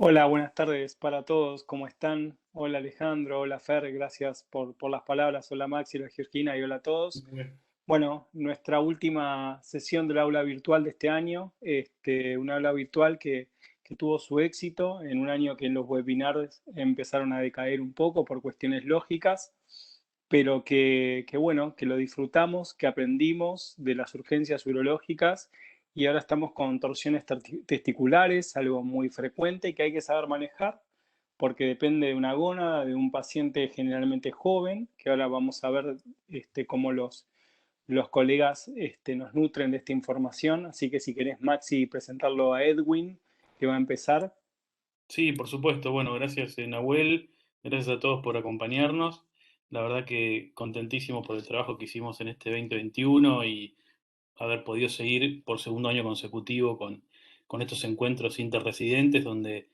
Hola, buenas tardes para todos, ¿cómo están? Hola Alejandro, hola Fer, gracias por las palabras, hola Maxi, hola Georgina y hola a todos. Bien. Bueno, nuestra última sesión del aula virtual de este año, un aula virtual que tuvo su éxito en un año que los webinars empezaron a decaer un poco por cuestiones lógicas, pero que bueno, que lo disfrutamos, que aprendimos de las urgencias urológicas y ahora estamos con torsiones testiculares, algo muy frecuente y que hay que saber manejar porque depende de una gónada, de un paciente generalmente joven, que ahora vamos a ver cómo los colegas nos nutren de esta información. Así que si querés, Maxi, presentarlo a Edwin, que va a empezar. Sí, por supuesto. Bueno, gracias, Nahuel. Gracias a todos por acompañarnos. La verdad que contentísimo por el trabajo que hicimos en este 2021 y haber podido seguir por segundo año consecutivo con estos encuentros interresidentes donde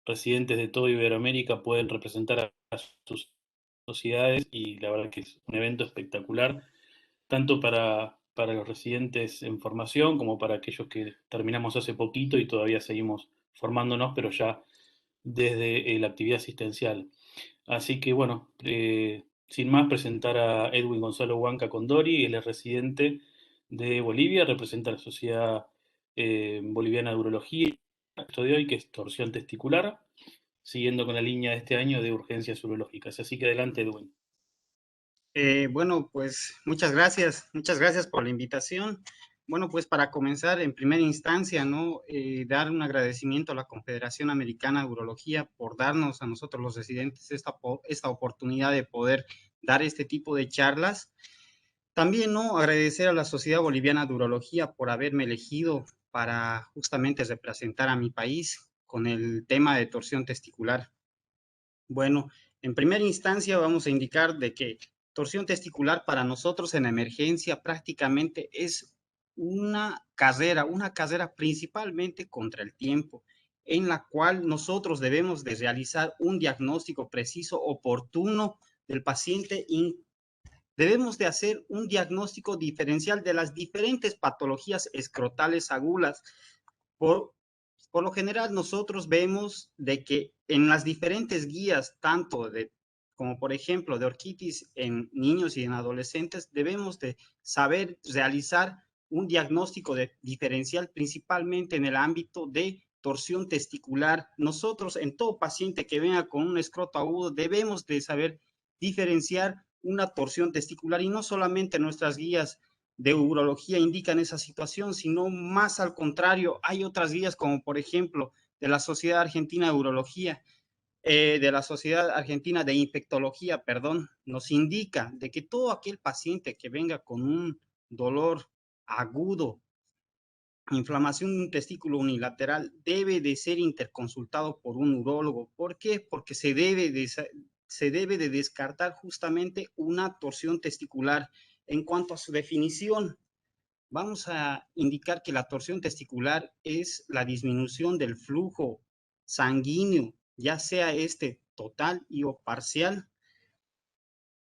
residentes de toda Iberoamérica pueden representar a sus sociedades y la verdad que es un evento espectacular, tanto para los residentes en formación como para aquellos que terminamos hace poquito y todavía seguimos formándonos, pero ya desde la actividad asistencial. Así que bueno, sin más, presentar a Edwin Gonzalo Huanca Condori, él es residente de Bolivia, representa a la Sociedad Boliviana de Urología, de hoy, que es torsión testicular, siguiendo con la línea de este año de urgencias urológicas. Así que adelante, Edwin. Bueno, pues muchas gracias por la invitación. Bueno, pues para comenzar, en primera instancia, ¿no? Dar un agradecimiento a la Confederación Americana de Urología por darnos a nosotros los residentes esta oportunidad de poder dar este tipo de charlas. También, ¿no? Agradecer a la Sociedad Boliviana de Urología por haberme elegido para justamente representar a mi país con el tema de torsión testicular. Bueno, en primera instancia vamos a indicar de que torsión testicular para nosotros en emergencia prácticamente es una carrera principalmente contra el tiempo, en la cual nosotros debemos de realizar un diagnóstico preciso, oportuno del paciente. Debemos de hacer un diagnóstico diferencial de las diferentes patologías escrotales agudas. Por, por lo general, nosotros vemos de que en las diferentes guías, tanto de como por ejemplo de orquitis en niños y en adolescentes, debemos de saber realizar un diagnóstico diferencial principalmente en el ámbito de torsión testicular. Nosotros en todo paciente que venga con un escroto agudo debemos de saber diferenciar una torsión testicular y no solamente nuestras guías de urología indican esa situación, sino más al contrario, hay otras guías como por ejemplo de la Sociedad Argentina de Urología, de la Sociedad Argentina de Infectología, perdón, nos indica de que todo aquel paciente que venga con un dolor agudo, inflamación de un testículo unilateral, debe de ser interconsultado por un urólogo. ¿Por qué? Porque se debe de descartar justamente una torsión testicular. En cuanto a su definición, vamos a indicar que la torsión testicular es la disminución del flujo sanguíneo, ya sea este total y o parcial,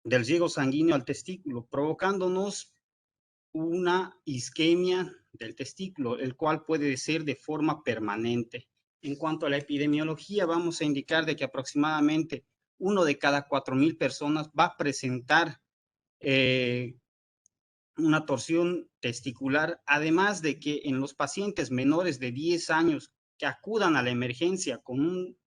del riego sanguíneo al testículo, provocándonos una isquemia del testículo, el cual puede ser de forma permanente. En cuanto a la epidemiología, vamos a indicar de que aproximadamente uno de cada 4,000 personas va a presentar eh, una torsión testicular, además de que en los pacientes menores de 10 años que acudan a la emergencia con un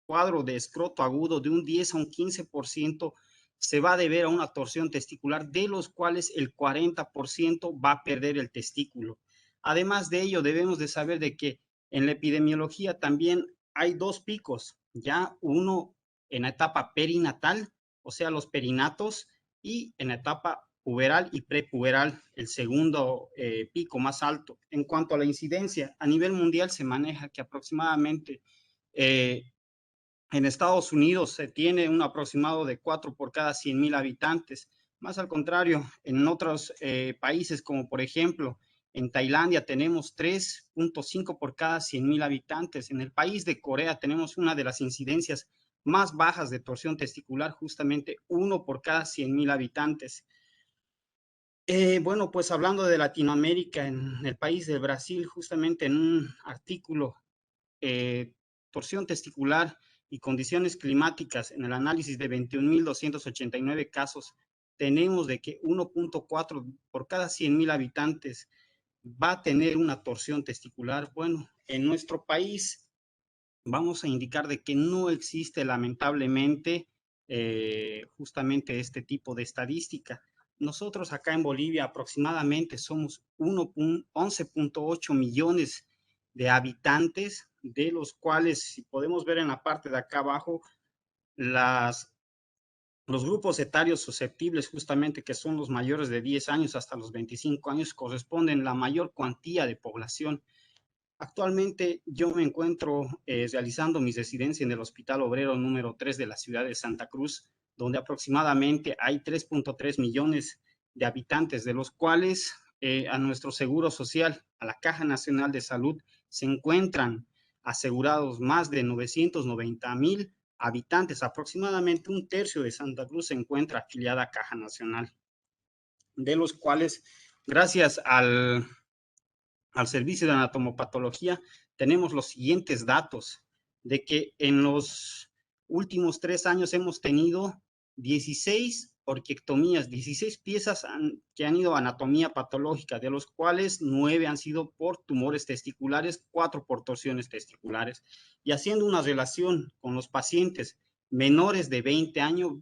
cuadro de escroto agudo de un 10 a un 15% se va a deber a una torsión testicular, de los cuales el 40% va a perder el testículo. Además de ello, debemos de saber de que en la epidemiología también hay dos picos, ya uno en la etapa perinatal, o sea, los perinatos, y en la etapa puberal y prepuberal, el segundo pico más alto. En cuanto a la incidencia, a nivel mundial se maneja que aproximadamente en Estados Unidos se tiene un aproximado de 4 por cada 100,000 habitantes. Más al contrario, en otros países, como por ejemplo en Tailandia, tenemos 3,5 por cada 100,000 habitantes. En el país de Corea tenemos una de las incidencias más bajas de torsión testicular, justamente 1 por cada 100,000 habitantes. Bueno, pues hablando de Latinoamérica, en el país de Brasil, justamente en un artículo torsión testicular y condiciones climáticas en el análisis de 21.289 casos, tenemos de que 1.4 por cada 100.000 habitantes va a tener una torsión testicular. Bueno, en nuestro país vamos a indicar de que no existe lamentablemente justamente este tipo de estadística. Nosotros acá en Bolivia aproximadamente somos 11.8 millones de habitantes, de los cuales, si podemos ver en la parte de acá abajo, los grupos etarios susceptibles, justamente que son los mayores de 10 años hasta los 25 años, corresponden la mayor cuantía de población. Actualmente yo me encuentro realizando mi residencia en el Hospital Obrero número 3 de la ciudad de Santa Cruz, donde aproximadamente hay 3.3 millones de habitantes, de los cuales a nuestro seguro social, a la Caja Nacional de Salud, se encuentran asegurados más de 990,000 habitantes. Aproximadamente un tercio de Santa Cruz se encuentra afiliada a Caja Nacional, de los cuales, gracias al servicio de anatomopatología, tenemos los siguientes datos, de que en los últimos 3 años hemos tenido 16 orquiectomías, 16 piezas que han ido a anatomía patológica, de los cuales 9 han sido por tumores testiculares, 4 por torsiones testiculares. Y haciendo una relación con los pacientes menores de 20 años,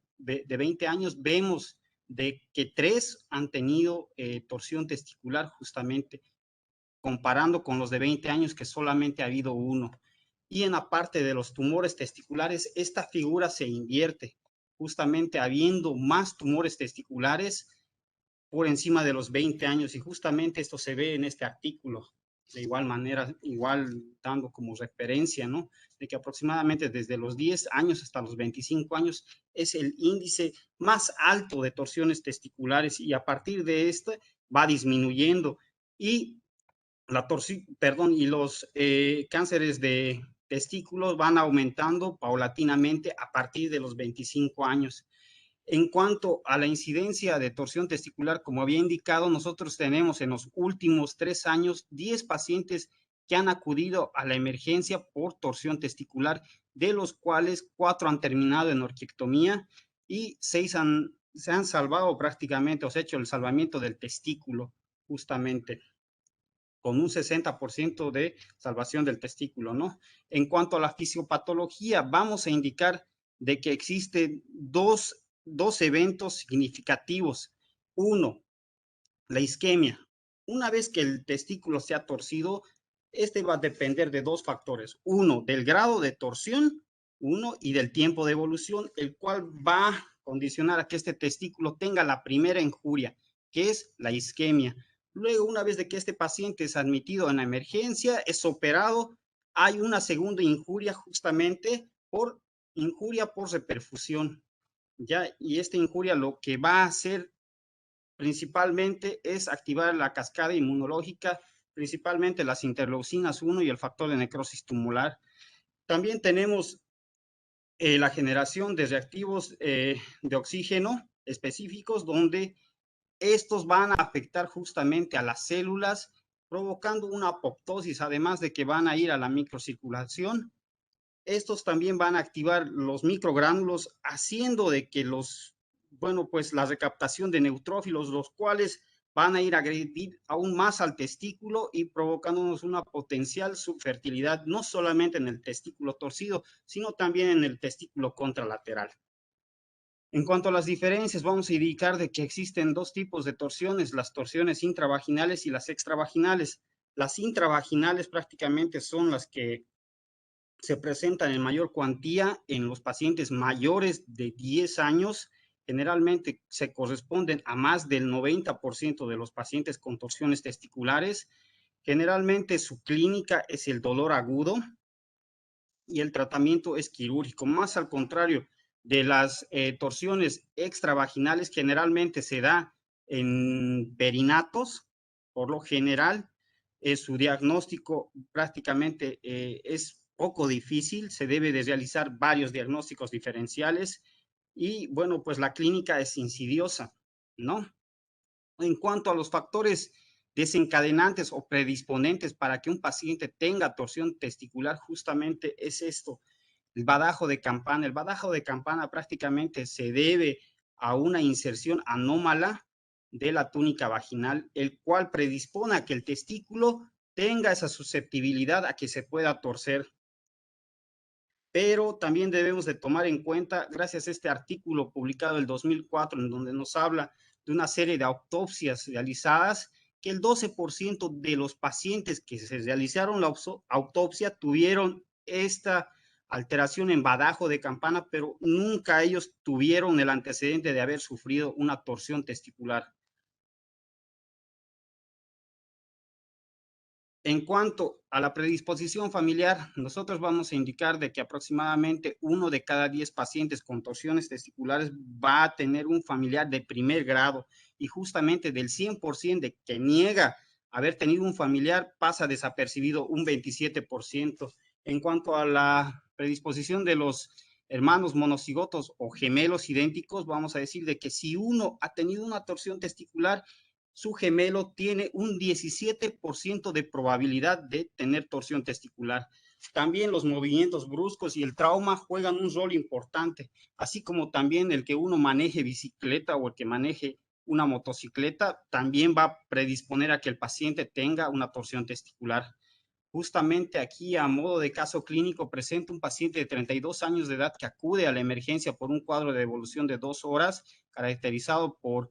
vemos de que 3 han tenido torsión testicular, justamente comparando con los de 20 años, que solamente ha habido 1. Y en la parte de los tumores testiculares, esta figura se invierte, justamente habiendo más tumores testiculares por encima de los 20 años, y justamente esto se ve en este artículo. De igual manera, igual dando como referencia, ¿no?, de que aproximadamente desde los 10 años hasta los 25 años es el índice más alto de torsiones testiculares, y a partir de esto va disminuyendo, y y los cánceres de testículos van aumentando paulatinamente a partir de los 25 años. En cuanto a la incidencia de torsión testicular, como había indicado, nosotros tenemos en los últimos 3 años 10 pacientes que han acudido a la emergencia por torsión testicular, de los cuales 4 han terminado en orquiectomía y 6 se han salvado prácticamente, o se ha hecho el salvamiento del testículo, justamente con un 60% de salvación del testículo, ¿no? En cuanto a la fisiopatología, vamos a indicar de que existen dos eventos significativos. Uno, la isquemia. Una vez que el testículo se ha torcido, este va a depender de 2 factores. Uno, del grado de torsión, y del tiempo de evolución, el cual va a condicionar a que este testículo tenga la primera injuria, que es la isquemia. Luego, una vez de que este paciente es admitido en la emergencia, es operado, hay una segunda injuria, justamente por injuria por reperfusión, ¿ya? Y esta injuria lo que va a hacer principalmente es activar la cascada inmunológica, principalmente las interleucinas 1 y el factor de necrosis tumoral. También tenemos la generación de reactivos de oxígeno específicos, donde estos van a afectar justamente a las células, provocando una apoptosis, además de que van a ir a la microcirculación. Estos también van a activar los microgránulos, haciendo de que la recaptación de neutrófilos, los cuales van a ir a agredir aún más al testículo y provocándonos una potencial subfertilidad, no solamente en el testículo torcido, sino también en el testículo contralateral. En cuanto a las diferencias, vamos a indicar de que existen 2 tipos de torsiones, las torsiones intravaginales y las extravaginales. Las intravaginales prácticamente son las que se presentan en mayor cuantía en los pacientes mayores de 10 años. Generalmente se corresponden a más del 90% de los pacientes con torsiones testiculares. Generalmente su clínica es el dolor agudo y el tratamiento es quirúrgico. Más al contrario de las torsiones extravaginales, generalmente se da en perinatos, por lo general. Su diagnóstico prácticamente es poco difícil, se debe de realizar varios diagnósticos diferenciales y, pues la clínica es insidiosa, ¿no? En cuanto a los factores desencadenantes o predisponentes para que un paciente tenga torsión testicular justamente es esto, el badajo de campana. El badajo de campana prácticamente se debe a una inserción anómala de la túnica vaginal, el cual predispone a que el testículo tenga esa susceptibilidad a que se pueda torcer. Pero también debemos de tomar en cuenta, gracias a este artículo publicado en el 2004, en donde nos habla de una serie de autopsias realizadas, que el 12% de los pacientes que se realizaron la autopsia tuvieron esta alteración en badajo de campana, pero nunca ellos tuvieron el antecedente de haber sufrido una torsión testicular. En cuanto a la predisposición familiar, nosotros vamos a indicar de que aproximadamente 1 de cada 10 pacientes con torsiones testiculares va a tener un familiar de primer grado, y justamente del 100% de que niega haber tenido un familiar pasa desapercibido un 27%. En cuanto a la predisposición de los hermanos monocigotos o gemelos idénticos, vamos a decir de que si uno ha tenido una torsión testicular, su gemelo tiene un 17% de probabilidad de tener torsión testicular. También los movimientos bruscos y el trauma juegan un rol importante, así como también el que uno maneje bicicleta o el que maneje una motocicleta también va a predisponer a que el paciente tenga una torsión testicular. Justamente aquí, a modo de caso clínico, presenta un paciente de 32 años de edad que acude a la emergencia por un cuadro de evolución de 2 horas, caracterizado por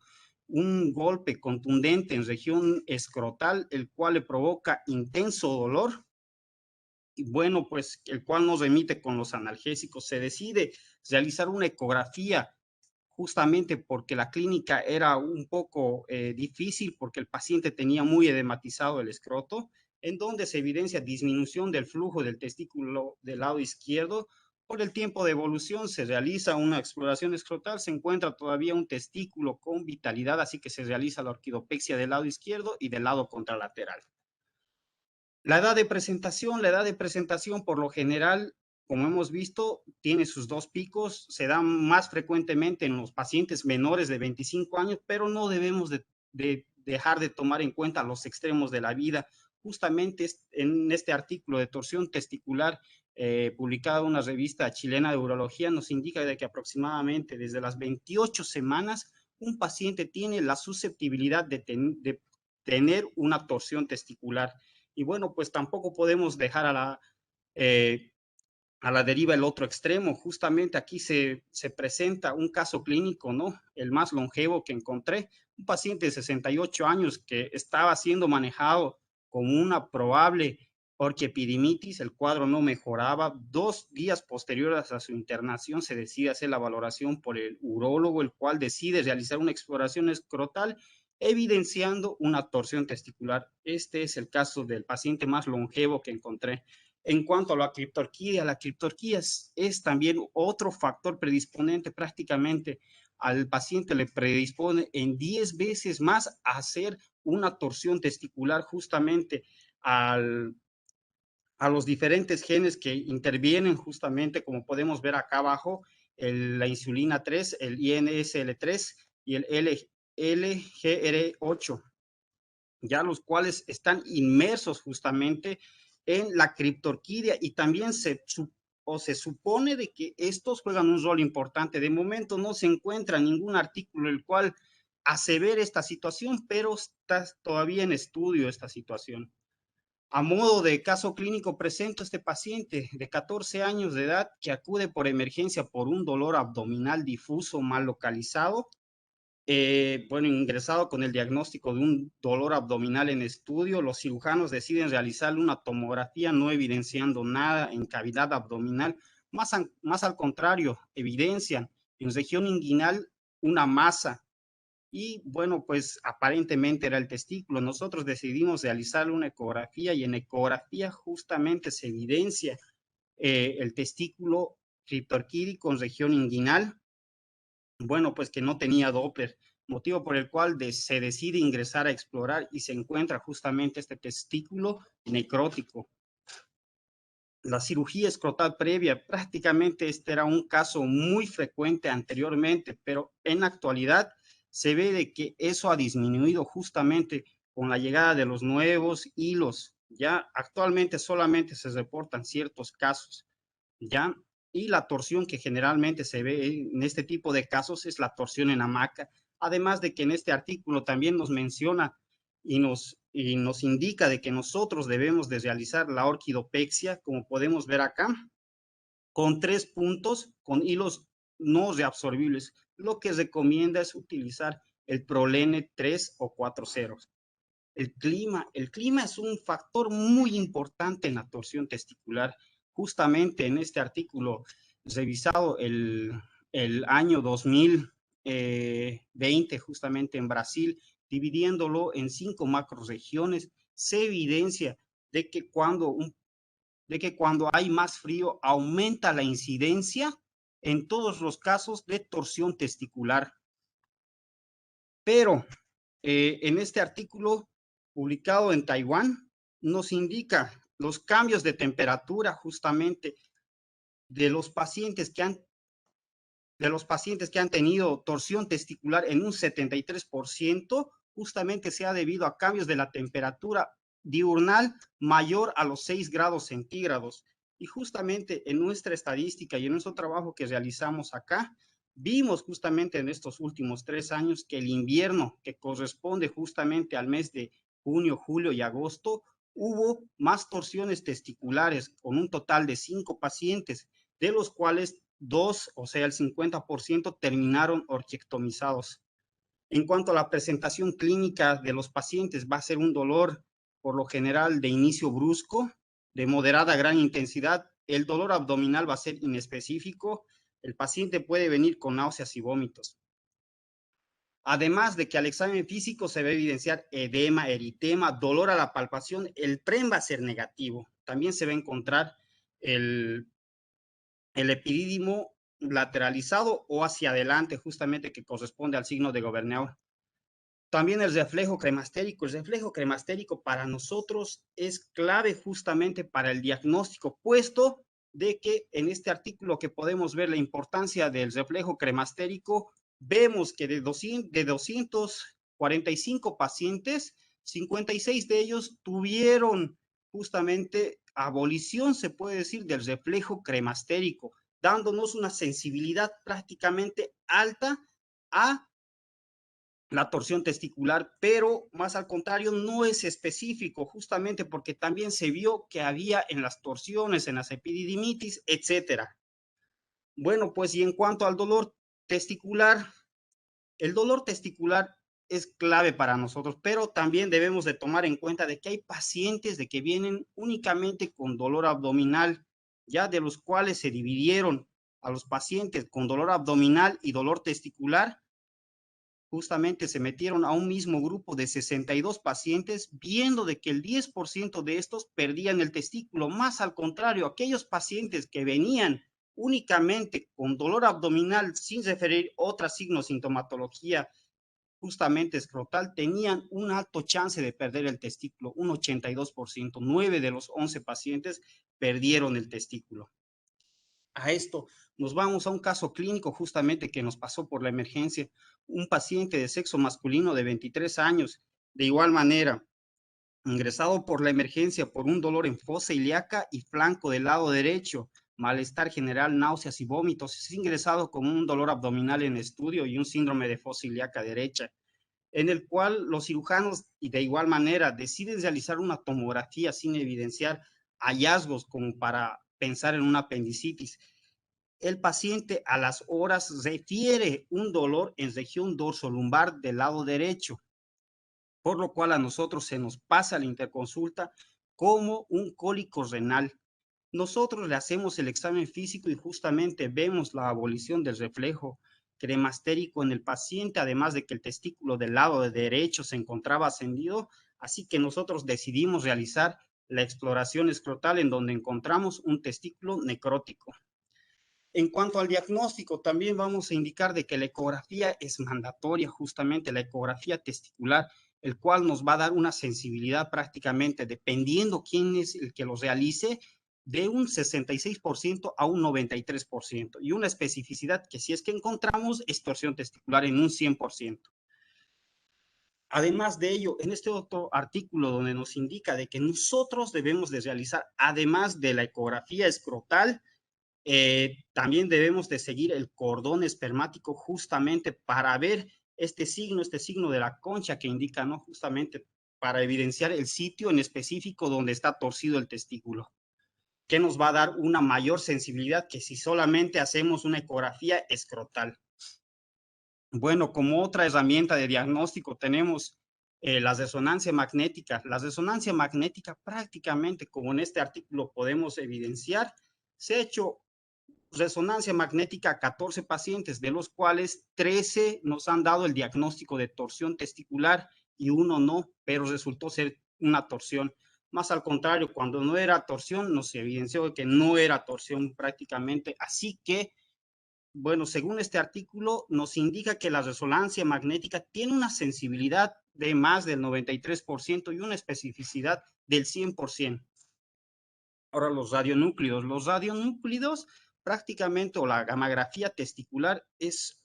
un golpe contundente en región escrotal, el cual le provoca intenso dolor, y bueno, pues el cual nos remite con los analgésicos. Se decide realizar una ecografía justamente porque la clínica era un poco difícil, porque el paciente tenía muy edematizado el escroto, en donde se evidencia disminución del flujo del testículo del lado izquierdo. Por el tiempo de evolución se realiza una exploración escrotal, se encuentra todavía un testículo con vitalidad, así que se realiza la orquidopexia del lado izquierdo y del lado contralateral. La edad de presentación por lo general, como hemos visto, tiene sus 2 picos, se da más frecuentemente en los pacientes menores de 25 años, pero no debemos de dejar de tomar en cuenta los extremos de la vida. Justamente en este artículo de torsión testicular publicado en una revista chilena de urología nos indica de que aproximadamente desde las 28 semanas un paciente tiene la susceptibilidad de tener una torsión testicular. Y bueno, pues tampoco podemos dejar a la deriva el otro extremo. Justamente aquí se presenta un caso clínico, ¿no? El más longevo que encontré, un paciente de 68 años que estaba siendo manejado con una probable orquiepididimitis, el cuadro no mejoraba. 2 días posteriores a su internación se decide hacer la valoración por el urólogo, el cual decide realizar una exploración escrotal evidenciando una torsión testicular. Este es el caso del paciente más longevo que encontré. En cuanto a la criptorquía es también otro factor predisponente. Prácticamente al paciente le predispone en 10 veces más a hacer una torsión testicular, justamente a los diferentes genes que intervienen, justamente como podemos ver acá abajo, la insulina 3, el INSL3 y el LGR8, ya los cuales están inmersos justamente en la criptorquidia, y también se supone de que estos juegan un rol importante. De momento no se encuentra ningún artículo el cual asevere esta situación, pero está todavía en estudio esta situación. A modo de caso clínico presento este paciente de 14 años de edad que acude por emergencia por un dolor abdominal difuso mal localizado. Bueno, ingresado con el diagnóstico de un dolor abdominal en estudio, los cirujanos deciden realizarle una tomografía no evidenciando nada en cavidad abdominal, más al contrario, evidencian en región inguinal una masa, y bueno, pues aparentemente era el testículo. Nosotros decidimos realizarle una ecografía, y en ecografía justamente se evidencia el testículo criptorquídico en región inguinal, bueno, pues que no tenía Doppler, motivo por el cual se decide ingresar a explorar y se encuentra justamente este testículo necrótico. La cirugía escrotal previa, prácticamente este era un caso muy frecuente anteriormente, pero en la actualidad se ve de que eso ha disminuido justamente con la llegada de los nuevos hilos. Ya actualmente solamente se reportan ciertos casos, ya, y la torsión que generalmente se ve en este tipo de casos es la torsión en hamaca, además de que en este artículo también nos menciona y nos indica de que nosotros debemos de realizar la orquidopexia, como podemos ver acá, con 3 puntos, con hilos no reabsorbibles. Lo que recomienda es utilizar el Prolene 3 o 4 ceros. El clima es un factor muy importante en la torsión testicular. Justamente en este artículo revisado el año 2020, justamente en Brasil, dividiéndolo en 5 macroregiones, se evidencia de que cuando hay más frío aumenta la incidencia en todos los casos de torsión testicular. Pero en este artículo publicado en Taiwán nos indica los cambios de temperatura justamente de los pacientes que han tenido torsión testicular en un 73%, justamente se ha debido a cambios de la temperatura diurnal mayor a los 6 grados centígrados. Y justamente en nuestra estadística y en nuestro trabajo que realizamos acá, vimos justamente en estos últimos 3 años que el invierno, que corresponde justamente al mes de junio, julio y agosto, hubo más torsiones testiculares con un total de 5 pacientes, de los cuales 2, o sea, el 50%, terminaron orquiectomizados. En cuanto a la presentación clínica de los pacientes, va a ser un dolor, por lo general, de inicio brusco, de moderada a gran intensidad. El dolor abdominal va a ser inespecífico. El paciente puede venir con náuseas y vómitos. Además de que al examen físico se va a evidenciar edema, eritema, dolor a la palpación. El PREM va a ser negativo. También se va a encontrar el epidídimo lateralizado o hacia adelante, justamente que corresponde al signo de Goberneur. También el reflejo cremastérico. El reflejo cremastérico para nosotros es clave justamente para el diagnóstico, puesto de que en este artículo que podemos ver la importancia del reflejo cremastérico, vemos que de 245 pacientes, 56 de ellos tuvieron justamente abolición, se puede decir, del reflejo cremastérico, dándonos una sensibilidad prácticamente alta a la torsión testicular, pero más al contrario, no es específico, justamente porque también se vio que había en las torsiones, en las epididimitis, etcétera. Bueno, pues y en cuanto al dolor testicular, el dolor testicular es clave para nosotros, pero también debemos de tomar en cuenta de que hay pacientes de que vienen únicamente con dolor abdominal, ya de los cuales se dividieron a los pacientes con dolor abdominal y dolor testicular. Justamente se metieron a un mismo grupo de 62 pacientes, viendo de que el 10% de estos perdían el testículo. Más al contrario, aquellos pacientes que venían únicamente con dolor abdominal sin referir otra signo sintomatología justamente escrotal, tenían un alto chance de perder el testículo, un 82%. 9 de los 11 pacientes perdieron el testículo. A esto nos vamos a un caso clínico justamente que nos pasó por la emergencia, un paciente de sexo masculino de 23 años, de igual manera, ingresado por la emergencia por un dolor en fosa ilíaca y flanco del lado derecho, malestar general, náuseas y vómitos. Es ingresado con un dolor abdominal en estudio y un síndrome de fosa ilíaca derecha, en el cual los cirujanos, y de igual manera, deciden realizar una tomografía sin evidenciar hallazgos como para pensar en una apendicitis. El paciente a las horas refiere un dolor en región dorsolumbar del lado derecho, por lo cual a nosotros se nos pasa la interconsulta como un cólico renal. Nosotros le hacemos el examen físico y justamente vemos la abolición del reflejo cremastérico en el paciente, además de que el testículo del lado derecho se encontraba ascendido, así que nosotros decidimos realizar la exploración escrotal en donde encontramos un testículo necrótico. En cuanto al diagnóstico, también vamos a indicar de que la ecografía es mandatoria, justamente la ecografía testicular, el cual nos va a dar una sensibilidad prácticamente, dependiendo quién es el que lo realice, de un 66% a un 93%, y una especificidad que si es que encontramos es torsión testicular en un 100%. Además de ello, en este otro artículo donde nos indica de que nosotros debemos de realizar, además de la ecografía escrotal, también debemos de seguir el cordón espermático justamente para ver este signo de la concha que indica, ¿no? Justamente para evidenciar el sitio en específico donde está torcido el testículo, que nos va a dar una mayor sensibilidad que si solamente hacemos una ecografía escrotal. Bueno, como otra herramienta de diagnóstico tenemos la resonancia magnética. La resonancia magnética prácticamente, como en este artículo podemos evidenciar, se ha hecho resonancia magnética a 14 pacientes, de los cuales 13 nos han dado el diagnóstico de torsión testicular y uno no, pero resultó ser una torsión. Más al contrario, cuando no era torsión, nos evidenció que no era torsión prácticamente. Así que, bueno, según este artículo, nos indica que la resonancia magnética tiene una sensibilidad de más del 93% y una especificidad del 100%. Ahora, los radionúclidos. Los radionúclidos prácticamente, o la gammagrafía testicular, es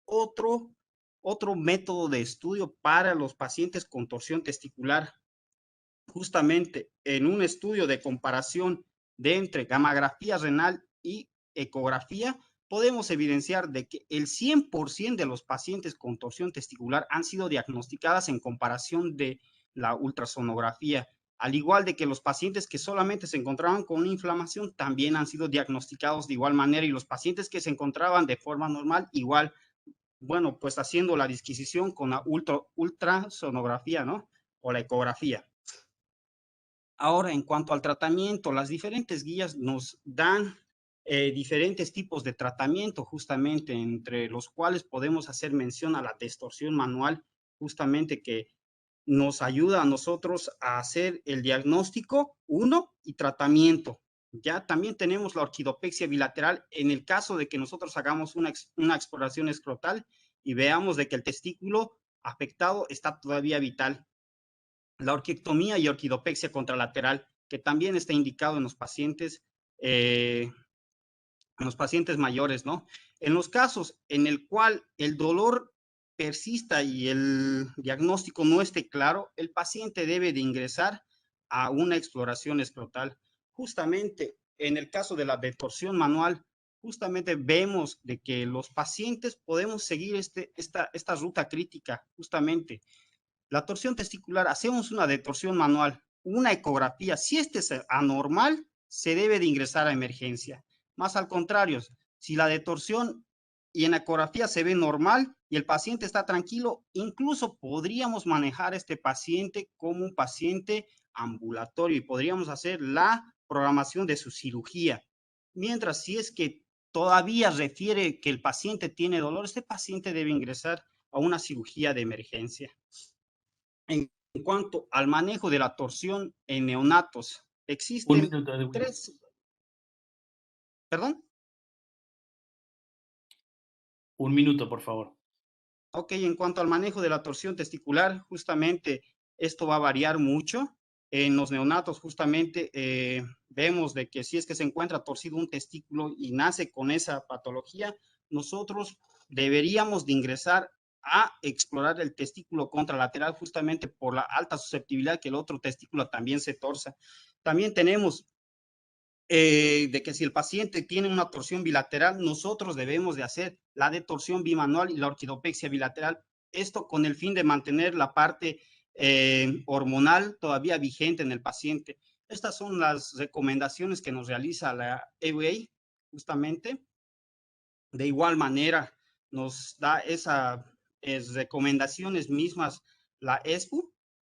otro método de estudio para los pacientes con torsión testicular. Justamente en un estudio de comparación de entre gammagrafía renal y ecografía, podemos evidenciar de que el 100% de los pacientes con torsión testicular han sido diagnosticadas en comparación de la ultrasonografía, al igual de que los pacientes que solamente se encontraban con una inflamación también han sido diagnosticados de igual manera, y los pacientes que se encontraban de forma normal igual, bueno, pues haciendo la disquisición con la ultrasonografía, ¿no? O la ecografía. Ahora, en cuanto al tratamiento, las diferentes guías nos dan diferentes tipos de tratamiento, justamente entre los cuales podemos hacer mención a la distorsión manual, justamente que nos ayuda a nosotros a hacer el diagnóstico, uno, y tratamiento. Ya también tenemos la orquidopexia bilateral en el caso de que nosotros hagamos una exploración escrotal y veamos de que el testículo afectado está todavía vital. La orquiectomía y orquidopexia contralateral, que también está indicado en los pacientes mayores, ¿no? En los casos en el cual el dolor persista y el diagnóstico no esté claro, el paciente debe de ingresar a una exploración escrotal. Justamente en el caso de la detorsión manual, justamente vemos de que los pacientes podemos seguir esta ruta crítica, justamente. La torsión testicular, hacemos una detorsión manual, una ecografía. Si este es anormal, se debe de ingresar a emergencia. Más al contrario, si la detorsión y en la ecografía se ve normal y el paciente está tranquilo, incluso podríamos manejar a este paciente como un paciente ambulatorio y podríamos hacer la programación de su cirugía. Mientras, si es que todavía refiere que el paciente tiene dolor, este paciente debe ingresar a una cirugía de emergencia. En cuanto al manejo de la torsión en neonatos, existen tres... ¿Perdón? Un minuto, por favor. Ok, en cuanto al manejo de la torsión testicular, justamente esto va a variar mucho. En los neonatos, justamente, vemos de que si es que se encuentra torcido un testículo y nace con esa patología, nosotros deberíamos de ingresar a explorar el testículo contralateral justamente por la alta susceptibilidad que el otro testículo también se torza. También tenemos de que si el paciente tiene una torsión bilateral, nosotros debemos de hacer la detorsión bimanual y la orquidopexia bilateral. Esto con el fin de mantener la parte hormonal todavía vigente en el paciente. Estas son las recomendaciones que nos realiza la EUA, justamente. De igual manera, nos da esas recomendaciones mismas la ESPU.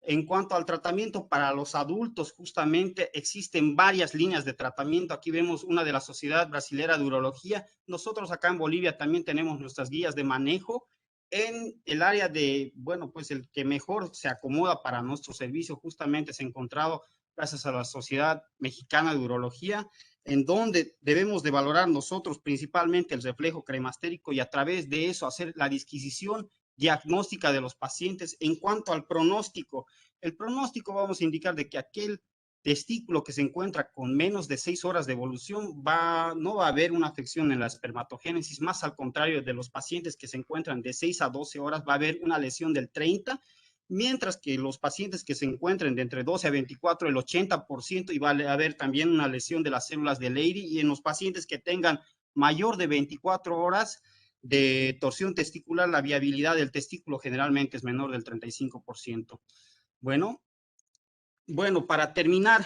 En cuanto al tratamiento para los adultos, justamente existen varias líneas de tratamiento. Aquí vemos una de la Sociedad Brasilera de Urología. Nosotros acá en Bolivia también tenemos nuestras guías de manejo en el área de, bueno, pues el que mejor se acomoda para nuestro servicio justamente se ha encontrado gracias a la Sociedad Mexicana de Urología, en donde debemos de valorar nosotros principalmente el reflejo cremastérico y a través de eso hacer la disquisición diagnóstica de los pacientes. En cuanto al pronóstico, el pronóstico vamos a indicar de que aquel testículo que se encuentra con menos de 6 horas de evolución no va a haber una afección en la espermatogénesis, más al contrario de los pacientes que se encuentran de 6 a 12 horas va a haber una lesión del 30 mientras que los pacientes que se encuentren de entre 12 a 24, el 80%, y va a haber también una lesión de las células de Leydig, y en los pacientes que tengan mayor de 24 horas de torsión testicular, la viabilidad del testículo generalmente es menor del 35%. Bueno, para terminar,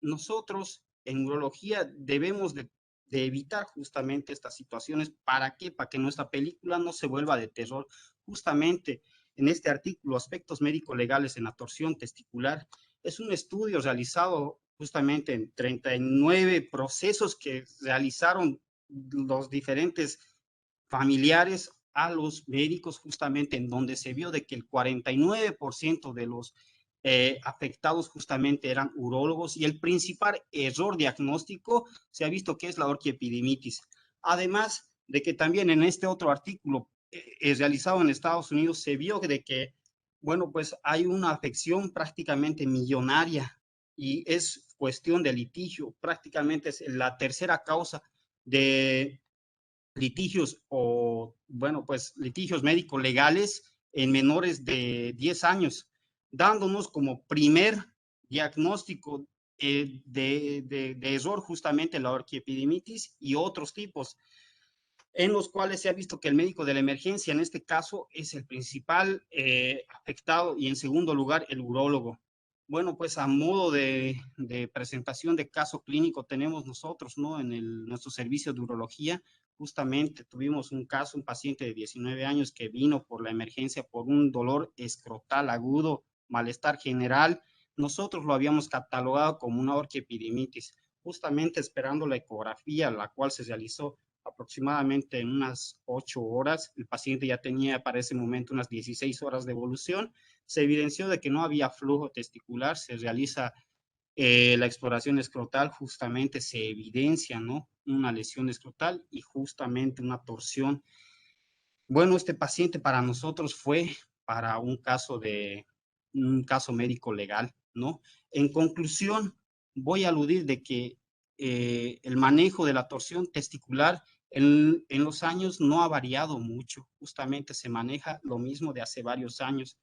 nosotros en urología debemos de evitar justamente estas situaciones. ¿Para qué? Para que nuestra película no se vuelva de terror. Justamente en este artículo, Aspectos médico-legales en la torsión testicular, es un estudio realizado justamente en 39 procesos que realizaron los diferentes familiares a los médicos, justamente en donde se vio de que el 49% de los afectados justamente eran urólogos, y el principal error diagnóstico se ha visto que es la orquiepididimitis. Además de que también en este otro artículo realizado en Estados Unidos se vio de que, bueno, pues hay una afección prácticamente millonaria y es cuestión de litigio, prácticamente es la tercera causa de litigios o, bueno, pues litigios médicos legales en menores de 10 años, dándonos como primer diagnóstico de error justamente la orquiepididimitis y otros tipos, en los cuales se ha visto que el médico de la emergencia en este caso es el principal afectado, y en segundo lugar el urólogo. Bueno, pues a modo de presentación de caso clínico tenemos nosotros, ¿no? En nuestro servicio de urología, justamente tuvimos un caso, un paciente de 19 años que vino por la emergencia por un dolor escrotal agudo, malestar general. Nosotros lo habíamos catalogado como una orquiepididimitis, justamente esperando la ecografía, la cual se realizó aproximadamente en unas 8 horas. El paciente ya tenía para ese momento unas 16 horas de evolución. Se evidenció de que no había flujo testicular, se realiza la exploración escrotal, justamente se evidencia, ¿no? Una lesión escrotal y justamente una torsión. Bueno, este paciente para nosotros fue para un caso médico legal, ¿no? En conclusión, voy a aludir de que el manejo de la torsión testicular en los años no ha variado mucho, justamente se maneja lo mismo de hace varios años.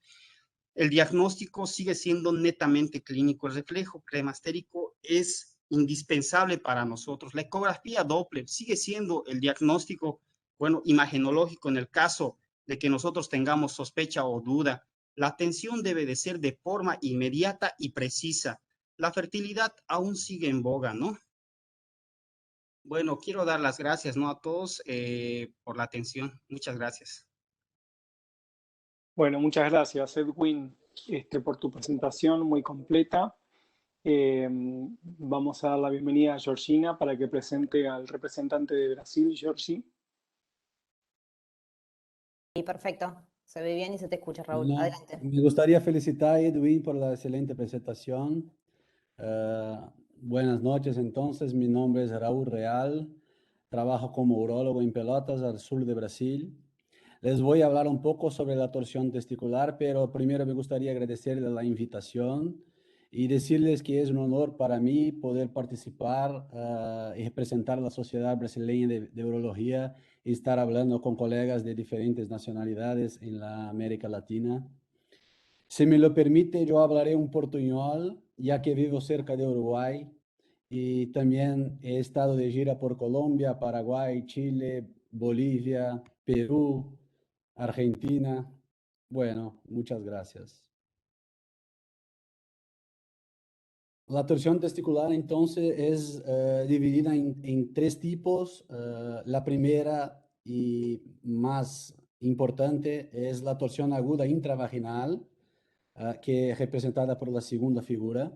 El diagnóstico sigue siendo netamente clínico. El reflejo cremastérico es indispensable para nosotros. La ecografía Doppler sigue siendo el diagnóstico, bueno, imagenológico en el caso de que nosotros tengamos sospecha o duda. La atención debe de ser de forma inmediata y precisa. La fertilidad aún sigue en boga, ¿no? Bueno, quiero dar las gracias, ¿no? A todos por la atención. Muchas gracias. Bueno, muchas gracias, Edwin, por tu presentación muy completa. Vamos a dar la bienvenida a Georgina para que presente al representante de Brasil, Georgie. Sí, perfecto. Se ve bien y se te escucha, Raúl. Bueno, Adelante. me gustaría felicitar a Edwin por la excelente presentación. Eh, Buenas noches, entonces. Mi nombre es Raúl Real. Trabajo como urólogo en Pelotas, al sur de Brasil. Les voy a hablar un poco sobre la torsión testicular, pero primero me gustaría agradecerles la invitación y decirles que es un honor para mí poder participar y representar a la Sociedad Brasileña de Urología y estar hablando con colegas de diferentes nacionalidades en la América Latina. Si me lo permite, yo hablaré un portuñol, ya que vivo cerca de Uruguay y también he estado de gira por Colombia, Paraguay, Chile, Bolivia, Perú, Argentina. Bueno, muchas gracias. La torsión testicular entonces es dividida en tres tipos. La primera y más importante es la torsión aguda intravaginal, que es representada por la segunda figura,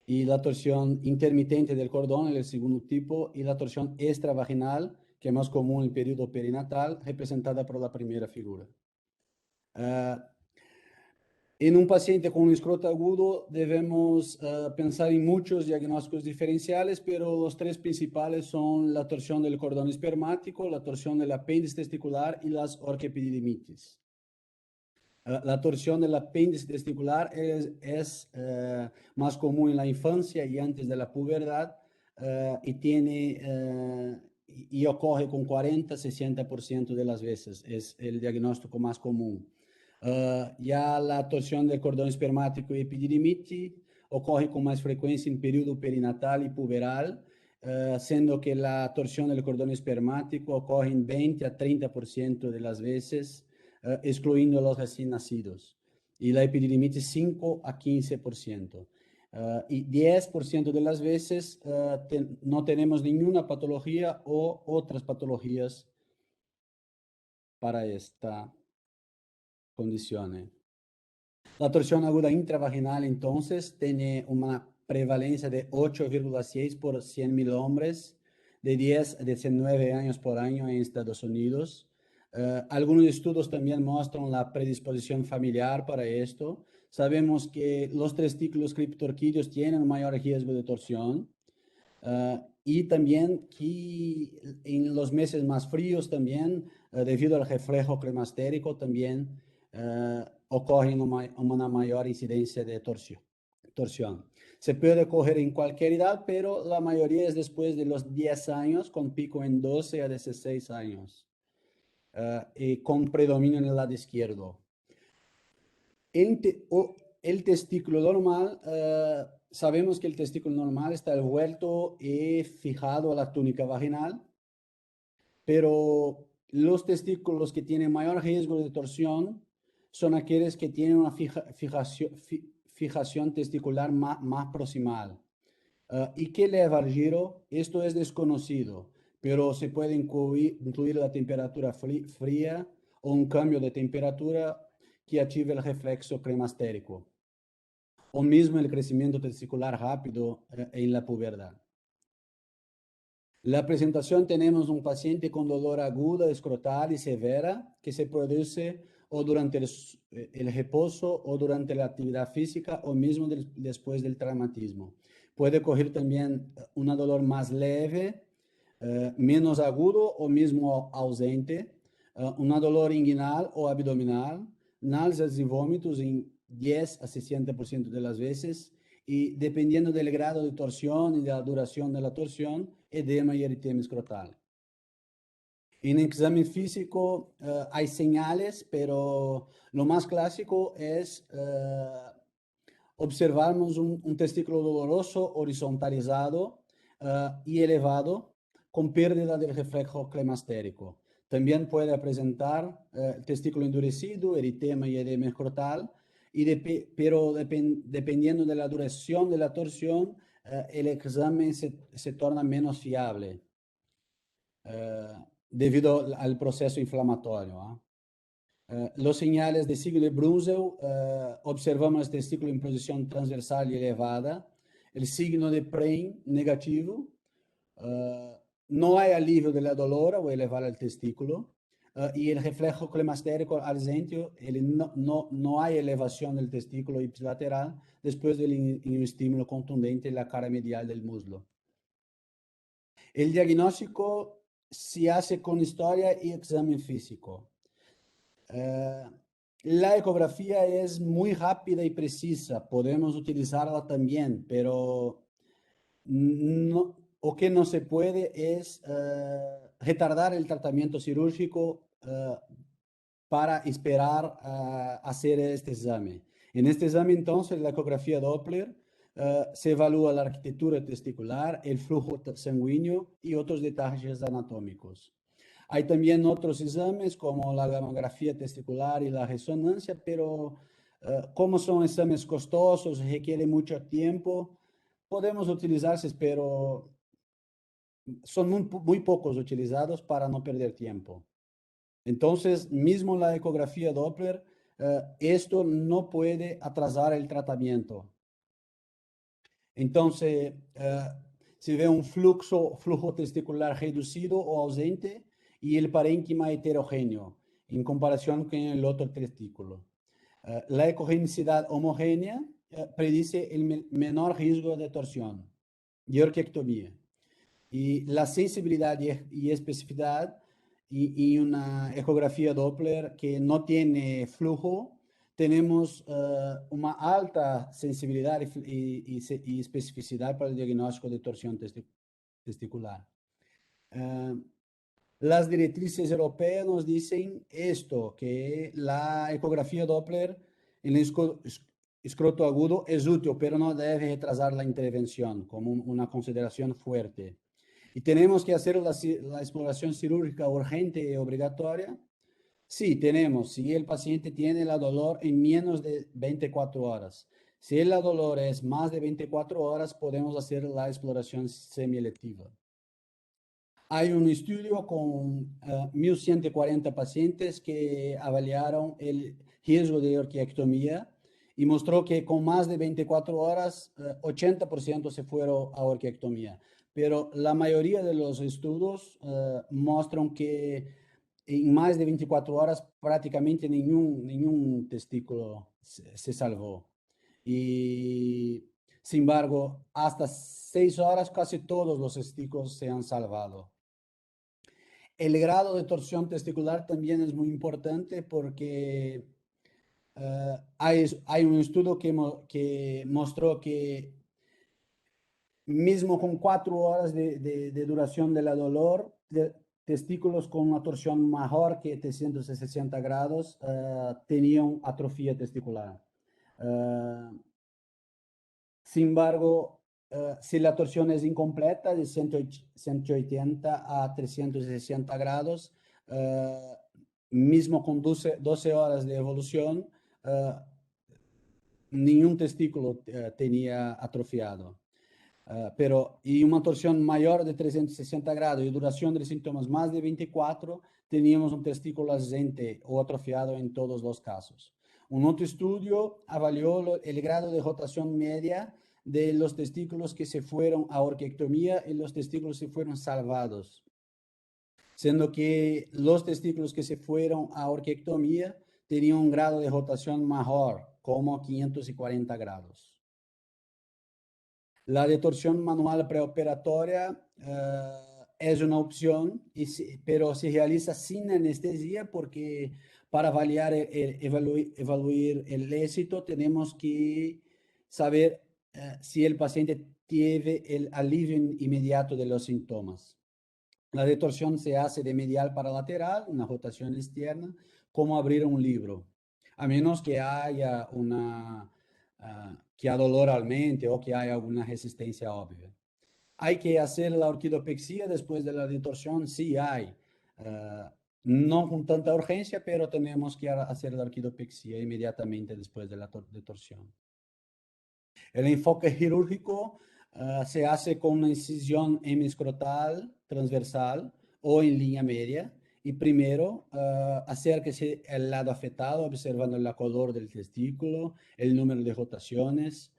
y la torsión intermitente del cordón, el segundo tipo, y la torsión extravaginal, que es más común en el periodo perinatal, representada por la primera figura. En un paciente con un escroto agudo debemos pensar en muchos diagnósticos diferenciales, pero los tres principales son la torsión del cordón espermático, la torsión del apéndice testicular y las orquiepididimitis. La torsión del apéndice testicular es más común en la infancia y antes de la pubertad y ocurre con 40-60% de las veces. Es el diagnóstico más común. Ya la torsión del cordón espermático y epididimite ocurre con más frecuencia en periodo perinatal y puberal, siendo que la torsión del cordón espermático ocurre en 20 a 30% de las veces, excluyendo los recién nacidos, y la epididimite 5 a 15%. Y 10% de las veces no tenemos ninguna patología o otras patologías para esta condición. La torsión aguda intravaginal, entonces, tiene una prevalencia de 8,6 por 100.000 hombres de 10 a 19 años por año en Estados Unidos. Algunos estudios también muestran la predisposición familiar para esto. Sabemos que los testículos criptorquídeos tienen un mayor riesgo de torsión. Y también que en los meses más fríos también, debido al reflejo cremastérico, también ocurre una mayor incidencia de torsión. Se puede ocurrir en cualquier edad, pero la mayoría es después de los 10 años, con pico en 12 a 16 años, y con predominio en el lado izquierdo. El testículo normal, sabemos que el testículo normal está envuelto y fijado a la túnica vaginal, pero los testículos que tienen mayor riesgo de torsión son aquellos que tienen una fijación testicular más proximal. ¿Y qué lleva al giro? Esto es desconocido, pero se puede incluir la temperatura fría o un cambio de temperatura que active el reflexo cremastérico, o mismo el crecimiento testicular rápido en la pubertad. La presentación: tenemos un paciente con dolor aguda, escrotal y severa, que se produce o durante el reposo o durante la actividad física o mismo después del traumatismo. Puede ocurrir también un dolor más leve, menos agudo o mismo ausente, un dolor inguinal o abdominal, náuseas y vómitos en 10 a 60% de las veces, y dependiendo del grado de torsión y de la duración de la torsión, edema y eritema escrotal. En examen físico hay señales, pero lo más clásico es observarmos un testículo doloroso horizontalizado y elevado, con pérdida del reflejo clemastérico. También puede presentar testículo endurecido, eritema y edema escrotal, pero dependiendo de la duración de la torsión, el examen se torna menos fiable debido al proceso inflamatorio. Los señales de signo de Brunzel: observamos el testículo en posición transversal y elevada, el signo de Prehn negativo, no hay alivio de la dolor o elevar el testículo, y el reflejo clemastérico ausente, no hay elevación del testículo ipsilateral después del estímulo contundente en la cara medial del muslo. El diagnóstico se hace con historia y examen físico. La ecografía es muy rápida y precisa, podemos utilizarla también, pero lo que no se puede es retardar el tratamiento quirúrgico para esperar hacer este examen. En este examen, entonces, la ecografía Doppler, se evalúa la arquitectura testicular, el flujo sanguíneo y otros detalles anatómicos. Hay también otros exámenes como la gamografía testicular y la resonancia, pero como son exámenes costosos, requieren mucho tiempo, podemos utilizarse, pero son muy pocos utilizados para no perder tiempo. Entonces, mismo la ecografía Doppler, esto no puede atrasar el tratamiento. Entonces, se ve un flujo testicular reducido o ausente y el parénquima heterogéneo en comparación con el otro testículo. La ecogenicidad homogénea predice el menor riesgo de torsión y orquiectomía. Y la sensibilidad y especificidad y una ecografía Doppler que no tiene flujo, tenemos una alta sensibilidad y especificidad para el diagnóstico de torsión testicular. Las directrices europeas nos dicen esto, que la ecografía Doppler en el escroto agudo es útil, pero no debe retrasar la intervención como una consideración fuerte. ¿Y tenemos que hacer la exploración cirúrgica urgente y obligatoria? Sí, tenemos. Si el paciente tiene el dolor en menos de 24 horas. Si el dolor es más de 24 horas, podemos hacer la exploración semielectiva. Hay un estudio con 1.140 pacientes que avaliaron el riesgo de orquiectomía y mostró que con más de 24 horas, 80% se fueron a orquiectomía. Pero la mayoría de los estudios muestran que en más de 24 horas prácticamente ningún testículo se salvó. Y sin embargo, hasta 6 horas casi todos los testículos se han salvado. El grado de torsión testicular también es muy importante porque hay un estudio que mostró que mismo con 4 horas de duración del dolor, testículos con una torsión mejor que 360 grados tenían atrofia testicular. Sin embargo, si la torsión es incompleta, de 180 a 360 grados, mismo con 12 horas de evolución, ningún testículo tenía atrofiado. Y una torsión mayor de 360 grados y duración de síntomas más de 24, teníamos un testículo ausente o atrofiado en todos los casos. Un otro estudio avalió el grado de rotación media de los testículos que se fueron a orquiectomía y los testículos que fueron salvados, siendo que los testículos que se fueron a orquiectomía tenían un grado de rotación mejor, como 540 grados. La detorsión manual preoperatoria es una opción, pero se realiza sin anestesia porque para evaluar el éxito tenemos que saber si el paciente tiene el alivio inmediato de los síntomas. La detorsión se hace de medial para lateral, una rotación externa, como abrir un libro, a menos que haya que haya dolor al mente o que haya alguna resistencia obvia. ¿Hay que hacer la orquidopexia después de la detorsión? Sí hay. No con tanta urgencia, pero tenemos que hacer la orquidopexia inmediatamente después de la detorsión. El enfoque quirúrgico se hace con una incisión hemiscrotal transversal o en línea media. Y primero, acérquese al lado afectado, observando el color del testículo, el número de rotaciones.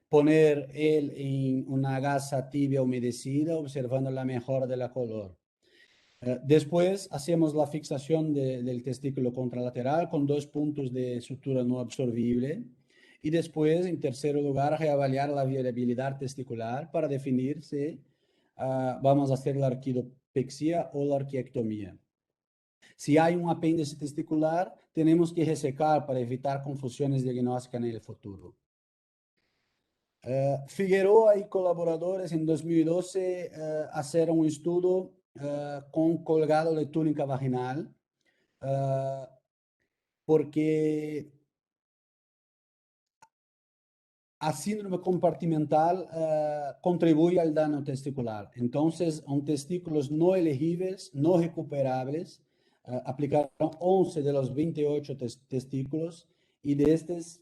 Poner él en una gasa tibia humedecida, observando la mejora de la color. Después hacemos la fixación del testículo contralateral con 2 puntos de sutura no absorbible. Y después, en tercer lugar, reavaliar la viabilidad testicular para definir si vamos a hacer la orquidopexia o la orquiectomía. Si hay un apéndice testicular, tenemos que resecar para evitar confusiones diagnósticas en el futuro. Figueroa y colaboradores en 2012 hicieron un estudio con colgado de túnica vaginal porque a síndrome compartimental contribuye al daño testicular. Entonces, a testículos no elegibles, no recuperables, aplicaron 11 de los 28 testículos y de estos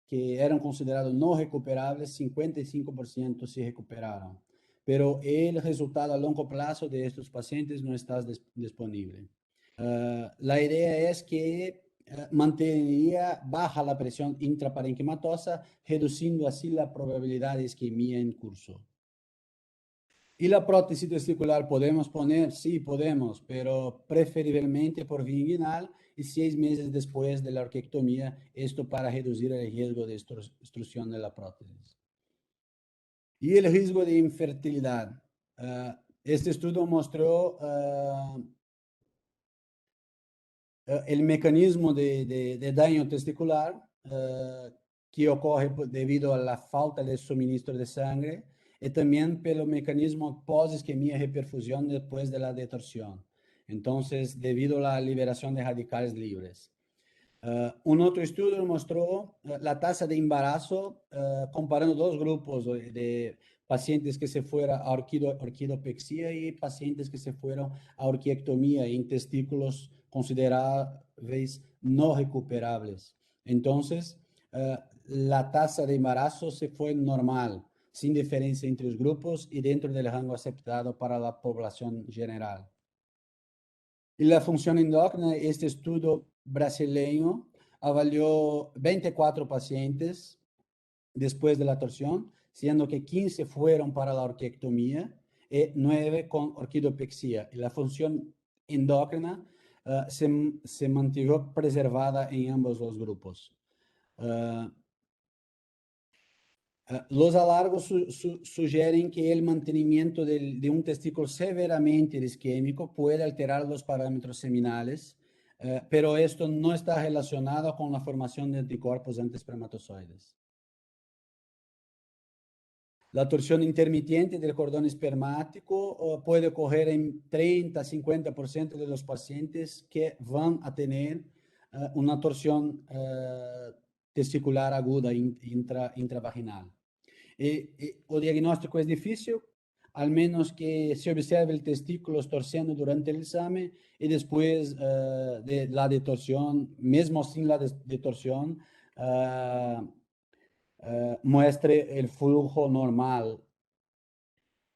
que eran considerados no recuperables, 55% se recuperaron. Pero el resultado a largo plazo de estos pacientes no está disponible. La idea es que mantendría baja la presión intraparenquimatosa, reduciendo así la probabilidad de isquemia en curso. ¿Y la prótesis testicular podemos poner? Sí, podemos, pero preferiblemente por vía inguinal y 6 meses después de la orquiectomía, esto para reducir el riesgo de obstrucción de la prótesis. Y el riesgo de infertilidad. Este estudio mostró el mecanismo de daño testicular que ocurre debido a la falta de suministro de sangre y también por el mecanismo post-isquemia y reperfusión después de la detorsión. Entonces, debido a la liberación de radicales libres. Un otro estudio mostró la tasa de embarazo comparando dos grupos de pacientes que se fueron a orquidopexia y pacientes que se fueron a orquiectomía en testículos considerables no recuperables. Entonces, la tasa de embarazo se fue normal, sin diferencia entre los grupos y dentro del rango aceptado para la población general. Y la función endócrina, este estudio brasileño avalió 24 pacientes después de la torsión, siendo que 15 fueron para la orquiectomía y 9 con orquidopexia. Y la función endócrina se mantuvo preservada en ambos los grupos. Los alargos sugieren que el mantenimiento de un testículo severamente isquémico puede alterar los parámetros seminales, pero esto no está relacionado con la formación de anticuerpos antiespermatozoides. La torsión intermitente del cordón espermático puede ocurrir en 30-50% de los pacientes que van a tener una torsión testicular aguda intravaginal. O diagnóstico es difícil, al menos que se observe el testículo torciendo durante el examen y después de la detorsión, mismo sin la detorsión, muestre el flujo normal.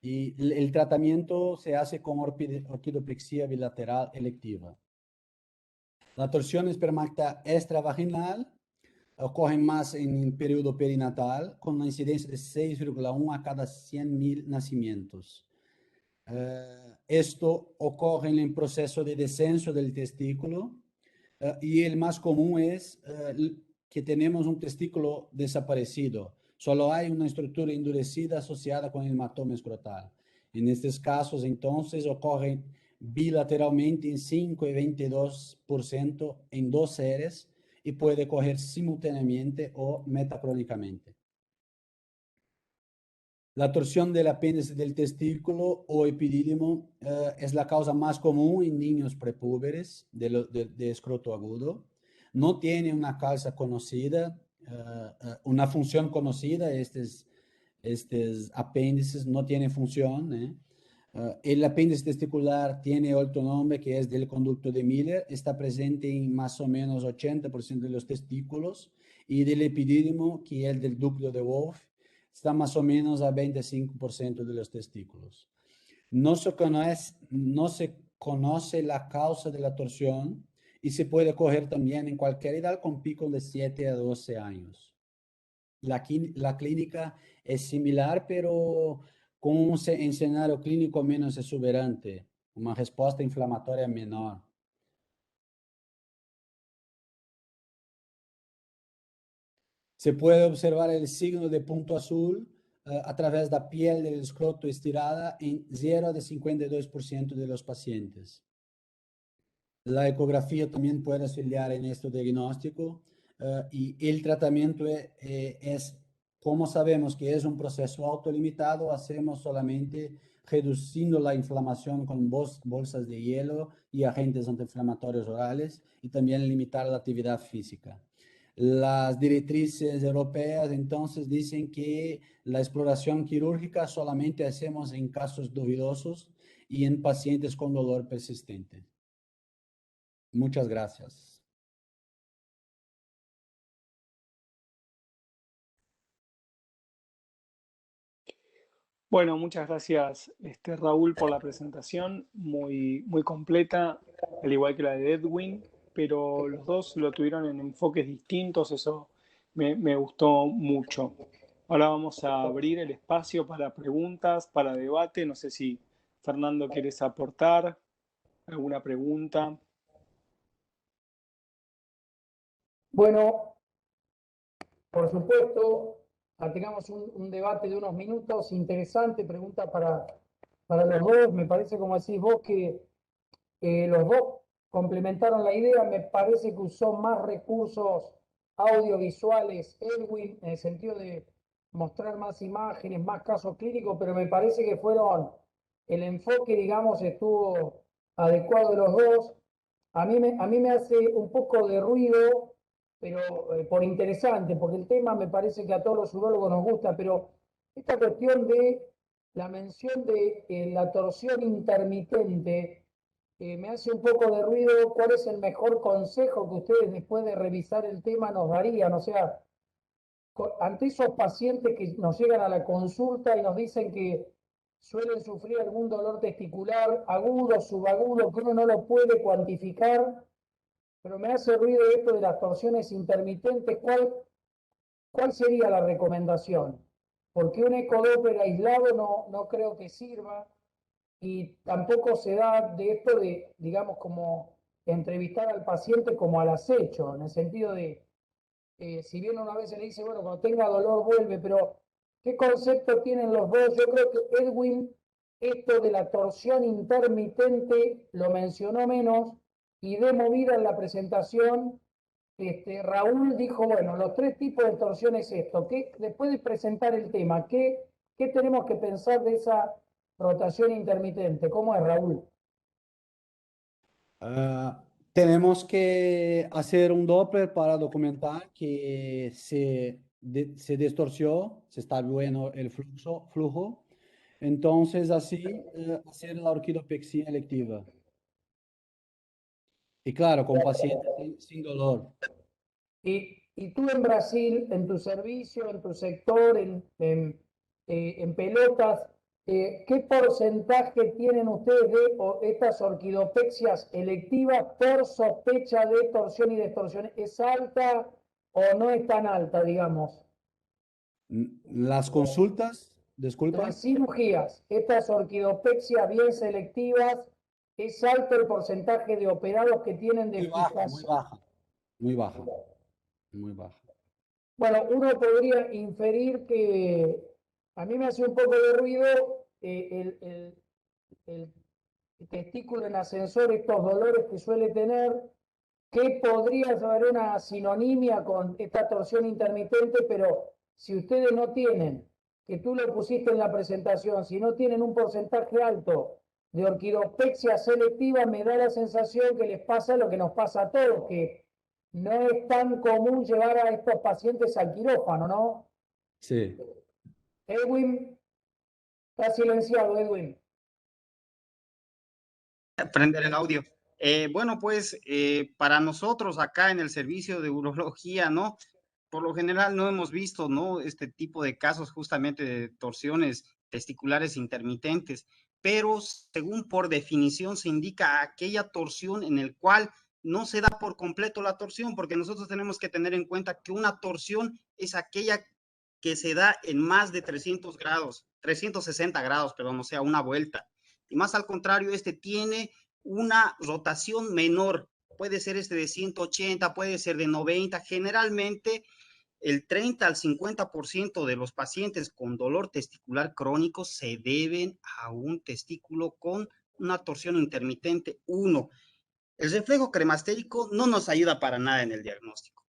Y el tratamiento se hace con orquidopexia bilateral electiva. La torsión espermática extravaginal ocurre más en el periodo perinatal, con una incidencia de 6,1 a cada 100.000 nacimientos. Esto ocurre en el proceso de descenso del testículo y el más común es que tenemos un testículo desaparecido. Solo hay una estructura endurecida asociada con el hematoma escrotal. En estos casos, entonces, ocurren bilateralmente en 5 y 22% en dos seres y puede ocurrir simultáneamente o metacrónicamente. La torsión del apéndice del testículo o epidídimo es la causa más común en niños prepúberes de escroto agudo. No tiene una causa conocida, una función conocida. Estos apéndices no tienen función. El apéndice testicular tiene otro nombre que es del conducto de Miller. Está presente en más o menos 80% de los testículos. Y del epidídimo, que es del ducto de Wolff, está más o menos a 25% de los testículos. No se conoce la causa de la torsión y se puede ocurrir también en cualquier edad con pico de 7 a 12 años. La clínica es similar, pero con un escenario clínico menos exuberante, una respuesta inflamatoria menor. Se puede observar el signo de punto azul a través de la piel del escroto estirada en 0 de 52% de los pacientes. La ecografía también puede auxiliar en este diagnóstico y el tratamiento es, como sabemos que es un proceso autolimitado, hacemos solamente reduciendo la inflamación con bolsas de hielo y agentes antiinflamatorios orales y también limitar la actividad física. Las directrices europeas entonces dicen que la exploración quirúrgica solamente hacemos en casos dudosos y en pacientes con dolor persistente. Muchas gracias. Bueno, muchas gracias, Raúl, por la presentación, muy, muy completa, al igual que la de Edwin, pero los dos lo tuvieron en enfoques distintos, eso me gustó mucho. Ahora vamos a abrir el espacio para preguntas, para debate. No sé si Fernando quieres aportar alguna pregunta. Bueno, por supuesto, tengamos un debate de unos minutos interesante, pregunta para los dos. Me parece, como decís vos, que los dos complementaron la idea. Me parece que usó más recursos audiovisuales Edwin, en el sentido de mostrar más imágenes, más casos clínicos, pero me parece que el enfoque, digamos, estuvo adecuado de los dos. A mí me hace un poco de ruido, pero por interesante, porque el tema me parece que a todos los urólogos nos gusta, pero esta cuestión de la mención de la torsión intermitente me hace un poco de ruido. ¿Cuál es el mejor consejo que ustedes, después de revisar el tema, nos darían? O sea, ante esos pacientes que nos llegan a la consulta y nos dicen que suelen sufrir algún dolor testicular agudo, subagudo, que uno no lo puede cuantificar, pero me hace ruido esto de las torsiones intermitentes. ¿Cuál sería la recomendación? Porque un ecodoppler aislado no creo que sirva, y tampoco se da de esto de, digamos, como entrevistar al paciente como al acecho, en el sentido de, si bien una vez se le dice, bueno, cuando tenga dolor vuelve, pero ¿qué concepto tienen los dos? Yo creo que Edwin, esto de la torsión intermitente lo mencionó menos, y de movida en la presentación, Raúl dijo, bueno, los tres tipos de torsión es esto. Después de presentar el tema, ¿qué tenemos que pensar de esa rotación intermitente? ¿Cómo es, Raúl? Tenemos que hacer un Doppler para documentar que se distorsió, se está bueno el flujo. Entonces, así, hacer la orquidopexia electiva. Y claro, con pacientes sin dolor. Y tú en Brasil, en tu servicio, en tu sector, en pelotas, ¿qué porcentaje tienen ustedes de estas orquidopexias electivas por sospecha de torsión y distorsión? ¿Es alta o no es tan alta, digamos? Las consultas, disculpa. Las cirugías, estas orquidopexias bien selectivas, ¿es alto el porcentaje de operados que tienen de Muy baja, muy fijación? baja, muy baja, muy baja. Bueno, uno podría inferir que a mí me hace un poco de ruido el testículo en ascensor, estos dolores que suele tener, que podría haber una sinonimia con esta torsión intermitente, pero si ustedes no tienen, que tú lo pusiste en la presentación, si no tienen un porcentaje alto de orquidopexia selectiva, me da la sensación que les pasa lo que nos pasa a todos, que no es tan común llevar a estos pacientes al quirófano, ¿no? Sí. Edwin, está silenciado, Edwin. Prender el audio. Bueno, pues para nosotros acá en el servicio de urología, ¿no? Por lo general no hemos visto, ¿no? Este tipo de casos justamente de torsiones testiculares intermitentes, pero según por definición se indica aquella torsión en el cual no se da por completo la torsión, porque nosotros tenemos que tener en cuenta que una torsión es aquella que se da en más de 300 grados, 360 grados, perdón, o sea, una vuelta. Y más al contrario, tiene una rotación menor. Puede ser de 180, puede ser de 90. Generalmente, el 30 al 50% de los pacientes con dolor testicular crónico se deben a un testículo con una torsión intermitente 1. El reflejo cremastérico no nos ayuda para nada en el diagnóstico.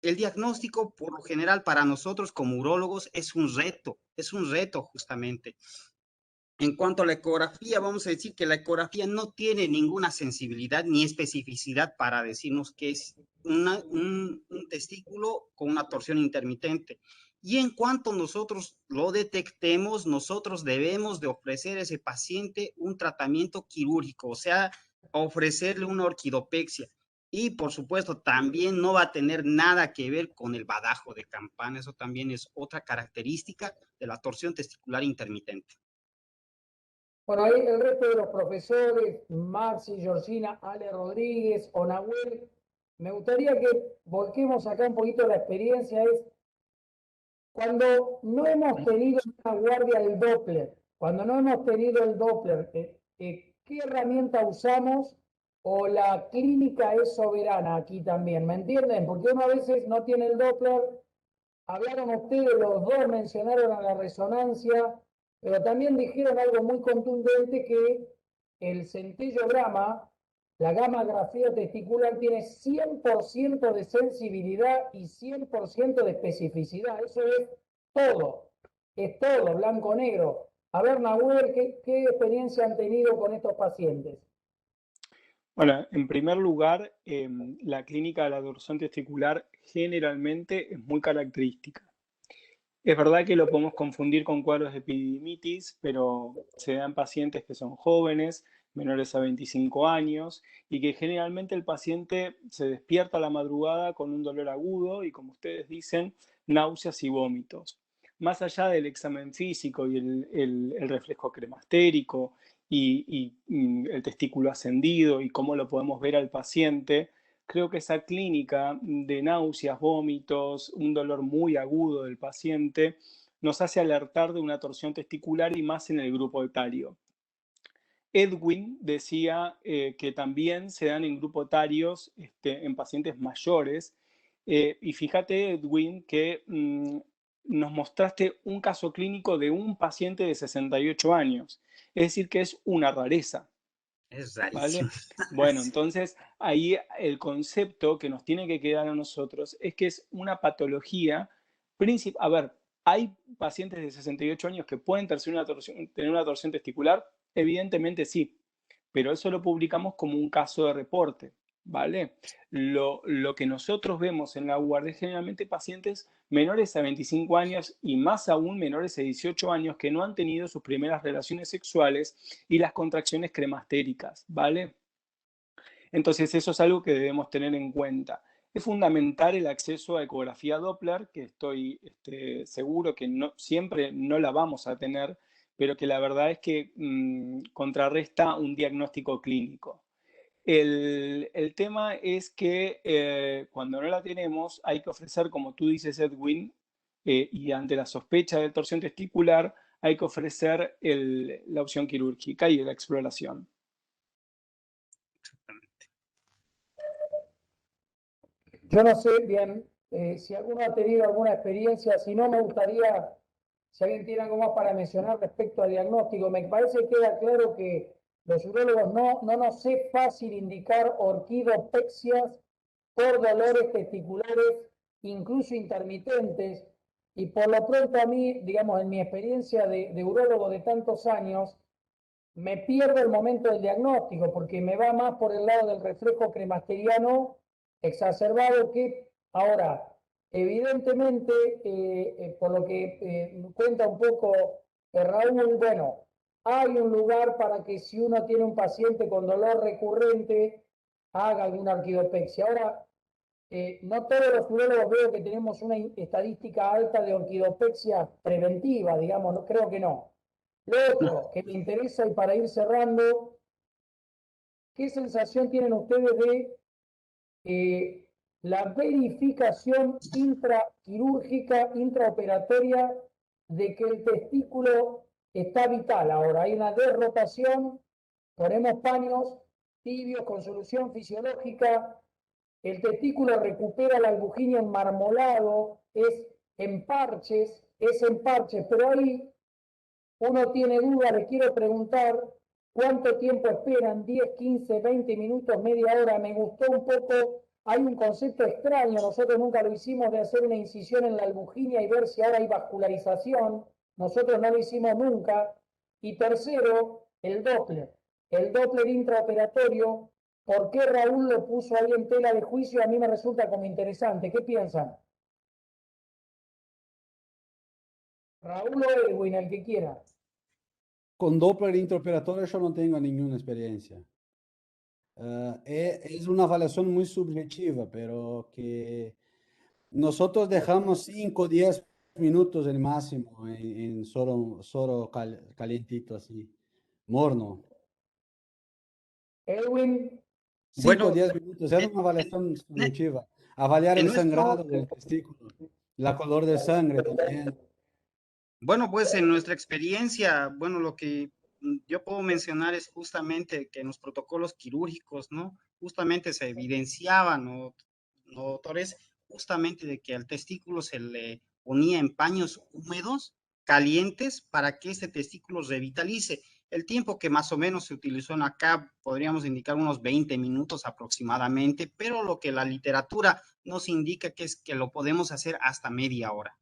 El diagnóstico, por lo general, para nosotros como urólogos es un reto justamente. En cuanto a la ecografía, vamos a decir que la ecografía no tiene ninguna sensibilidad ni especificidad para decirnos que es un testículo con una torsión intermitente. Y en cuanto nosotros lo detectemos, nosotros debemos de ofrecer a ese paciente un tratamiento quirúrgico, o sea, ofrecerle una orquidopexia. Y por supuesto, también no va a tener nada que ver con el badajo de campana. Eso también es otra característica de la torsión testicular intermitente. Bueno, ahí el resto de los profesores, Maxi, Georgina, Ale Rodríguez o Nahuel, me gustaría que volquemos acá un poquito la experiencia. Es cuando no hemos tenido una guardia del Doppler, cuando no hemos tenido el Doppler, ¿qué herramienta usamos? O la clínica es soberana aquí también, ¿me entienden? Porque uno a veces no tiene el Doppler. Hablaron ustedes, los dos mencionaron a la resonancia, pero también dijeron algo muy contundente, que el centellograma, la gammagrafía testicular, tiene 100% de sensibilidad y 100% de especificidad. Eso es todo. es todo blanco o negro. A ver, Nahuel, ¿qué experiencia han tenido con estos pacientes? Bueno, en primer lugar, la clínica de la torsión testicular generalmente es muy característica. Es verdad que lo podemos confundir con cuadros de epididimitis, pero se dan pacientes que son jóvenes, menores a 25 años, y que generalmente el paciente se despierta a la madrugada con un dolor agudo y, como ustedes dicen, náuseas y vómitos. Más allá del examen físico y el reflejo cremastérico y el testículo ascendido y cómo lo podemos ver al paciente, creo que esa clínica de náuseas, vómitos, un dolor muy agudo del paciente, nos hace alertar de una torsión testicular y más en el grupo etario. Edwin decía que también se dan en grupos etarios en pacientes mayores. Y fíjate, Edwin, que nos mostraste un caso clínico de un paciente de 68 años. Es decir, que es una rareza. Es ¿Vale? rarísimo. Bueno, Sí. entonces ahí el concepto que nos tiene que quedar a nosotros es que es una patología principal. A ver, ¿hay pacientes de 68 años que pueden tener una torsión testicular? Evidentemente sí, pero eso lo publicamos como un caso de reporte, ¿vale? Lo que nosotros vemos en la UARD es generalmente pacientes menores a 25 años y más aún menores a 18 años que no han tenido sus primeras relaciones sexuales y las contracciones cremastéricas, ¿vale? Entonces eso es algo que debemos tener en cuenta. Es fundamental el acceso a ecografía Doppler, que estoy seguro que no, siempre no la vamos a tener, pero que la verdad es que contrarresta un diagnóstico clínico. El tema es que cuando no la tenemos hay que ofrecer, como tú dices, Edwin, y ante la sospecha de torsión testicular hay que ofrecer la opción quirúrgica y la exploración. Yo no sé bien si alguno ha tenido alguna experiencia, si no me gustaría, si alguien tiene algo más para mencionar respecto al diagnóstico. Me parece que queda claro que los urólogos no nos es fácil indicar orquidopexias por dolores testiculares, incluso intermitentes, y por lo pronto a mí, digamos, en mi experiencia de urólogo de tantos años, me pierdo el momento del diagnóstico porque me va más por el lado del reflejo cremasteriano exacerbado que ahora. Evidentemente, por lo que cuenta un poco Raúl, bueno, hay un lugar para que si uno tiene un paciente con dolor recurrente, haga alguna orquidopexia. Ahora, no todos los urólogos veo que tenemos una estadística alta de orquidopexia preventiva, digamos, no, creo que no. Lo otro que me interesa y para ir cerrando, ¿qué sensación tienen ustedes de la verificación intraquirúrgica, intraoperatoria de que el testículo está vital? Ahora hay una derrotación, ponemos paños tibios con solución fisiológica, el testículo recupera el albuginio enmarmolado, es en parches, pero ahí uno tiene duda, le quiero preguntar cuánto tiempo esperan, 10, 15, 20 minutos, media hora. Me gustó un poco, hay un concepto extraño, nosotros nunca lo hicimos, de hacer una incisión en la albuginia y ver si ahora hay vascularización, nosotros no lo hicimos nunca. Y tercero, el Doppler intraoperatorio. ¿Por qué Raúl lo puso ahí en tela de juicio? A mí me resulta como interesante. ¿Qué piensan? Raúl o Edwin, el que quiera. Con Doppler intraoperatorio yo no tengo ninguna experiencia. Es una evaluación muy subjetiva, pero que nosotros dejamos 5 o 10 minutos el máximo en solo calientito así, morno. Edwin, 5 o Bueno, 10 minutos, es una evaluación subjetiva. Avaliar en el nuestro, sangrado del testículo, la color de sangre también. bueno, pues en nuestra experiencia, bueno, lo que yo puedo mencionar es justamente que en los protocolos quirúrgicos, ¿no? Justamente se evidenciaban, ¿no, doctores? Justamente de que al testículo se le ponía en paños húmedos, calientes, para que este testículo revitalice. El tiempo que más o menos se utilizó en acá, podríamos indicar unos 20 minutos aproximadamente, pero lo que la literatura nos indica que es que lo podemos hacer hasta media hora.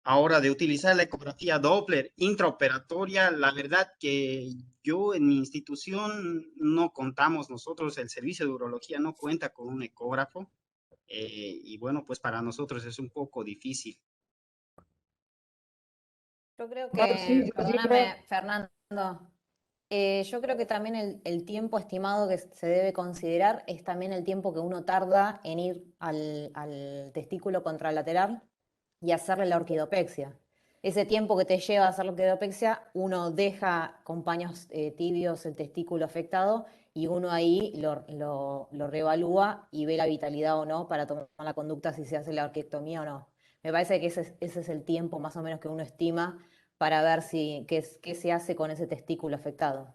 Ahora, de utilizar la ecografía Doppler intraoperatoria, la verdad que yo en mi institución no contamos nosotros, el servicio de urología no cuenta con un ecógrafo, y bueno, pues para nosotros es un poco difícil. Yo creo Maxi, que, yo perdóname, Fernando, yo creo que también el tiempo estimado que se debe considerar es también el tiempo que uno tarda en ir al testículo contralateral y hacerle la orquidopexia. Ese tiempo que te lleva a hacer la orquidopexia, uno deja con paños tibios el testículo afectado y uno ahí lo reevalúa y ve la vitalidad o no para tomar la conducta si se hace la orquiectomía o no. Me parece que ese es el tiempo más o menos que uno estima para ver qué se hace con ese testículo afectado.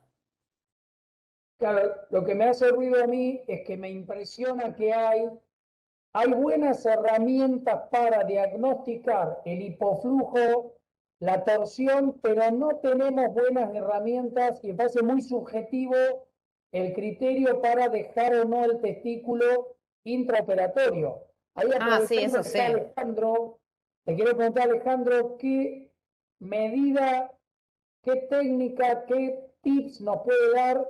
Claro, lo que me hace ruido a mí es que me impresiona que hay buenas herramientas para diagnosticar el hipoflujo, la torsión, pero no tenemos buenas herramientas y me parece muy subjetivo el criterio para dejar o no el testículo intraoperatorio. Ahí Ah, sí, aprovechando eso que está sí. Alejandro, te quiero preguntar, Alejandro, ¿qué medida, qué técnica, qué tips nos puede dar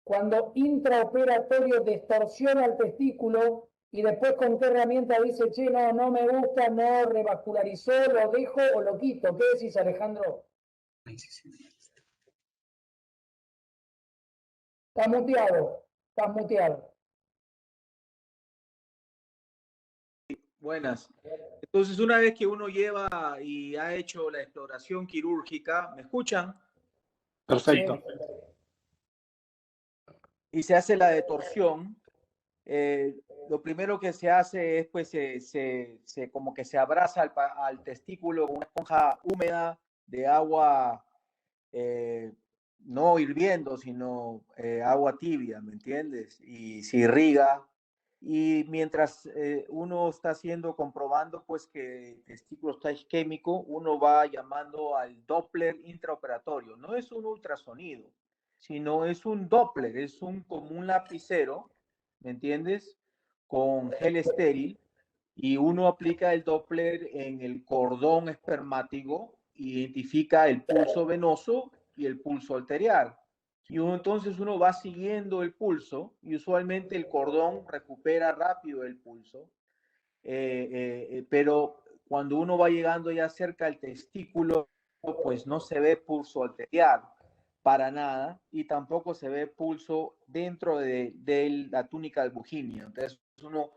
cuando intraoperatorio distorsiona el testículo y después con qué herramienta dice, che, no, no me gusta, no revascularizó, lo dejo o lo quito? ¿Qué decís, Alejandro? Estás muteado, estás muteado. Buenas. Entonces, una vez que uno lleva y ha hecho la exploración quirúrgica, ¿me escuchan? Perfecto. Y se hace la detorsión, lo primero que se hace es, pues, como que se abraza al testículo con una esponja húmeda de agua, no hirviendo, sino agua tibia, ¿me entiendes? Y se irriga. Y mientras uno está comprobando pues que el testículo está isquémico, uno va llamando al Doppler intraoperatorio. No es un ultrasonido, sino es un Doppler, es como un lapicero, ¿me entiendes? Con gel estéril, y uno aplica el Doppler en el cordón espermático, identifica el pulso venoso y el pulso arterial. Y entonces uno va siguiendo el pulso y usualmente el cordón recupera rápido el pulso, pero cuando uno va llegando ya cerca al testículo, pues no se ve pulso arterial para nada y tampoco se ve pulso dentro de la túnica albuginea. Entonces uno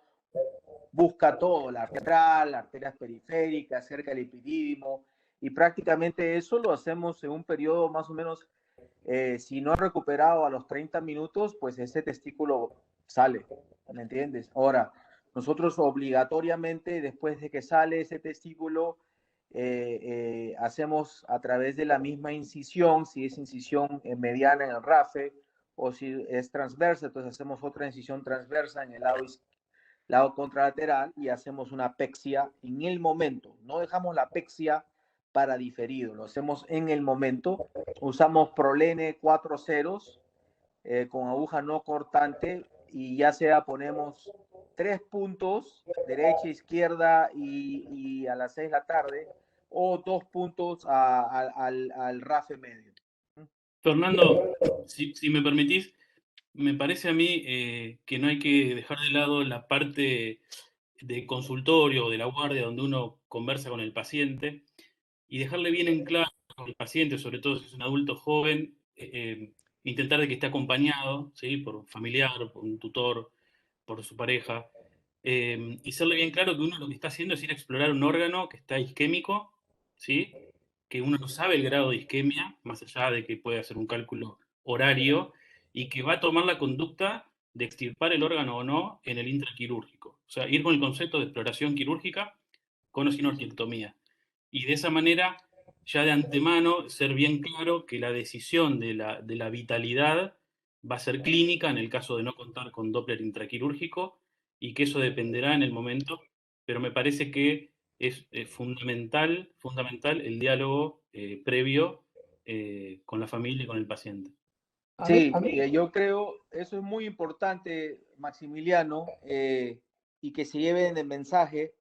busca todo, la arterial, las arterias periféricas, cerca del epidídimo, y prácticamente eso lo hacemos en un periodo más o menos, si no ha recuperado a los 30 minutos, pues ese testículo sale, ¿me entiendes? Ahora, nosotros obligatoriamente, después de que sale ese testículo, hacemos a través de la misma incisión, si es incisión mediana en el RAFE o si es transversa, entonces hacemos otra incisión transversa en el lado contralateral y hacemos una pexia en el momento. No dejamos la pexia para diferido, lo hacemos en el momento. Usamos Prolene 4 ceros con aguja no cortante y ya sea ponemos 3 puntos, derecha, izquierda y a las 6 de la tarde, o 2 puntos al RAFE medio. Fernando, si me permitís, me parece a mí que no hay que dejar de lado la parte de consultorio o de la guardia donde uno conversa con el paciente y dejarle bien en claro al paciente, sobre todo si es un adulto joven, intentar de que esté acompañado, ¿sí? Por un familiar, por un tutor, por su pareja, y serle bien claro que uno lo que está haciendo es ir a explorar un órgano que está isquémico, ¿sí? Que uno no sabe el grado de isquemia, más allá de que puede hacer un cálculo horario, y que va a tomar la conducta de extirpar el órgano o no en el intraquirúrgico. O sea, ir con el concepto de exploración quirúrgica con o sin orquiectomía. Y de esa manera, ya de antemano, ser bien claro que la decisión de la vitalidad va a ser clínica en el caso de no contar con Doppler intraquirúrgico y que eso dependerá en el momento, pero me parece que es fundamental, fundamental el diálogo previo con la familia y con el paciente. Sí, yo creo, eso es muy importante, Maximiliano, y que se lleven el mensaje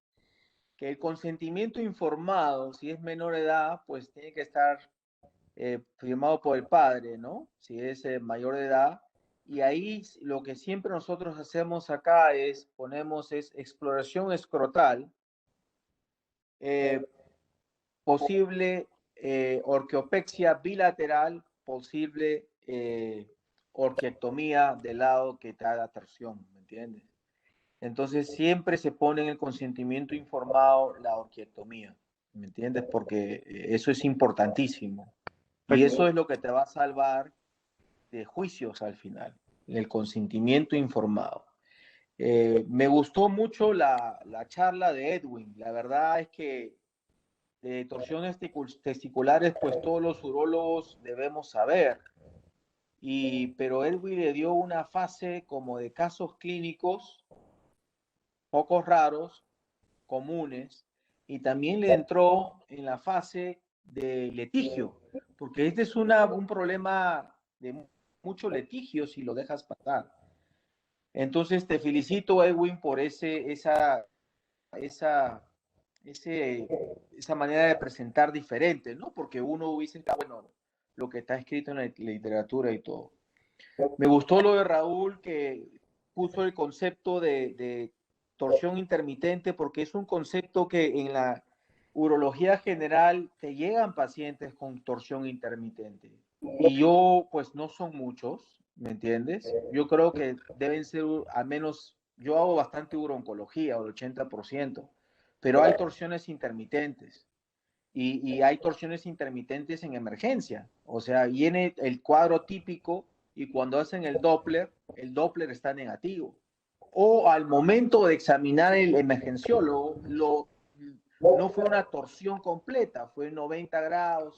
que el consentimiento informado, si es menor de edad, pues tiene que estar firmado por el padre, ¿no? Si es mayor de edad. Y ahí lo que siempre nosotros hacemos acá es, ponemos exploración escrotal, posible orquiopexia bilateral, posible orquiectomía del lado que te haga torsión, ¿me entiendes? Entonces siempre se pone en el consentimiento informado la orquiectomía, ¿me entiendes? Porque eso es importantísimo. Y eso es lo que te va a salvar de juicios al final, el consentimiento informado. Me gustó mucho la charla de Edwin. La verdad es que de torsiones testiculares, pues todos los urólogos debemos saber. Pero Edwin le dio una fase como de casos clínicos, pocos raros, comunes, y también le entró en la fase de litigio, porque este es un problema de mucho litigio si lo dejas pasar. Entonces te felicito, Edwin, por esa manera de presentar diferente, ¿no? Porque uno dice, bueno, lo que está escrito en la literatura y todo. Me gustó lo de Raúl, que puso el concepto de torsión intermitente, porque es un concepto que en la urología general te llegan pacientes con torsión intermitente. Y yo, pues no son muchos, ¿me entiendes? Yo creo que deben ser, al menos, yo hago bastante urooncología, el 80%, pero hay torsiones intermitentes. Y hay torsiones intermitentes en emergencia. O sea, viene el cuadro típico y cuando hacen el Doppler está negativo. O al momento de examinar el emergenciólogo, no fue una torsión completa, fue 90 grados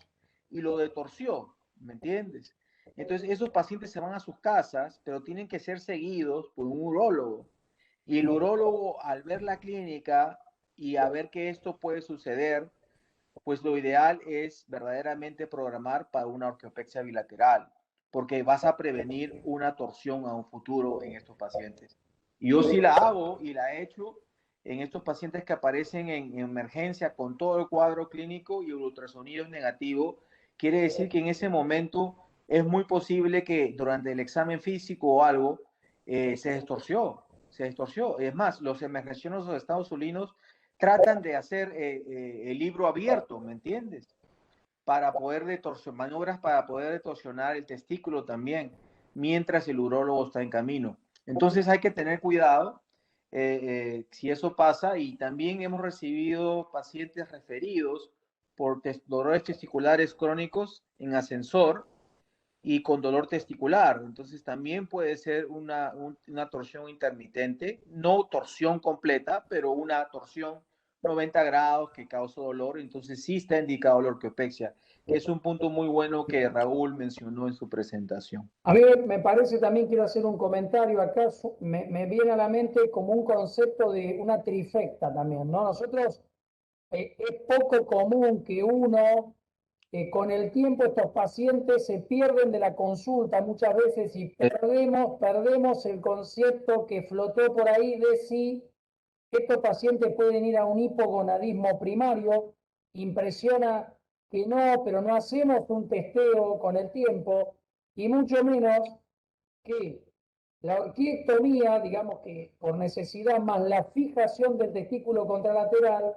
y lo detorció, ¿me entiendes? Entonces, esos pacientes se van a sus casas, pero tienen que ser seguidos por un urólogo. Y el urólogo, al ver la clínica y a ver que esto puede suceder, pues lo ideal es verdaderamente programar para una orquiopexia bilateral, porque vas a prevenir una torsión a un futuro en estos pacientes. Y yo sí la hago y la he hecho en estos pacientes que aparecen en emergencia con todo el cuadro clínico y el ultrasonido es negativo. Quiere decir que en ese momento es muy posible que durante el examen físico o algo se distorsió. Es más, los emergenciólogos de Estados Unidos tratan de hacer el libro abierto, ¿me entiendes? Para poder maniobras para poder detorsionar el testículo también, mientras el urólogo está en camino. Entonces hay que tener cuidado si eso pasa, y también hemos recibido pacientes referidos por dolores testiculares crónicos en ascensor y con dolor testicular. Entonces también puede ser una torsión intermitente, no torsión completa, pero una torsión 90 grados que causa dolor. Entonces sí está indicado la orquiopexia, que es un punto muy bueno que Raúl mencionó en su presentación. A mí me parece, también quiero hacer un comentario acá, me viene a la mente como un concepto de una trifecta también, ¿no? Nosotros, es poco común que uno, con el tiempo estos pacientes se pierden de la consulta muchas veces y perdemos el concepto que flotó por ahí de si estos pacientes pueden ir a un hipogonadismo primario. Impresiona que no, pero no hacemos un testeo con el tiempo, y mucho menos que la orquiectomía, digamos que por necesidad más la fijación del testículo contralateral,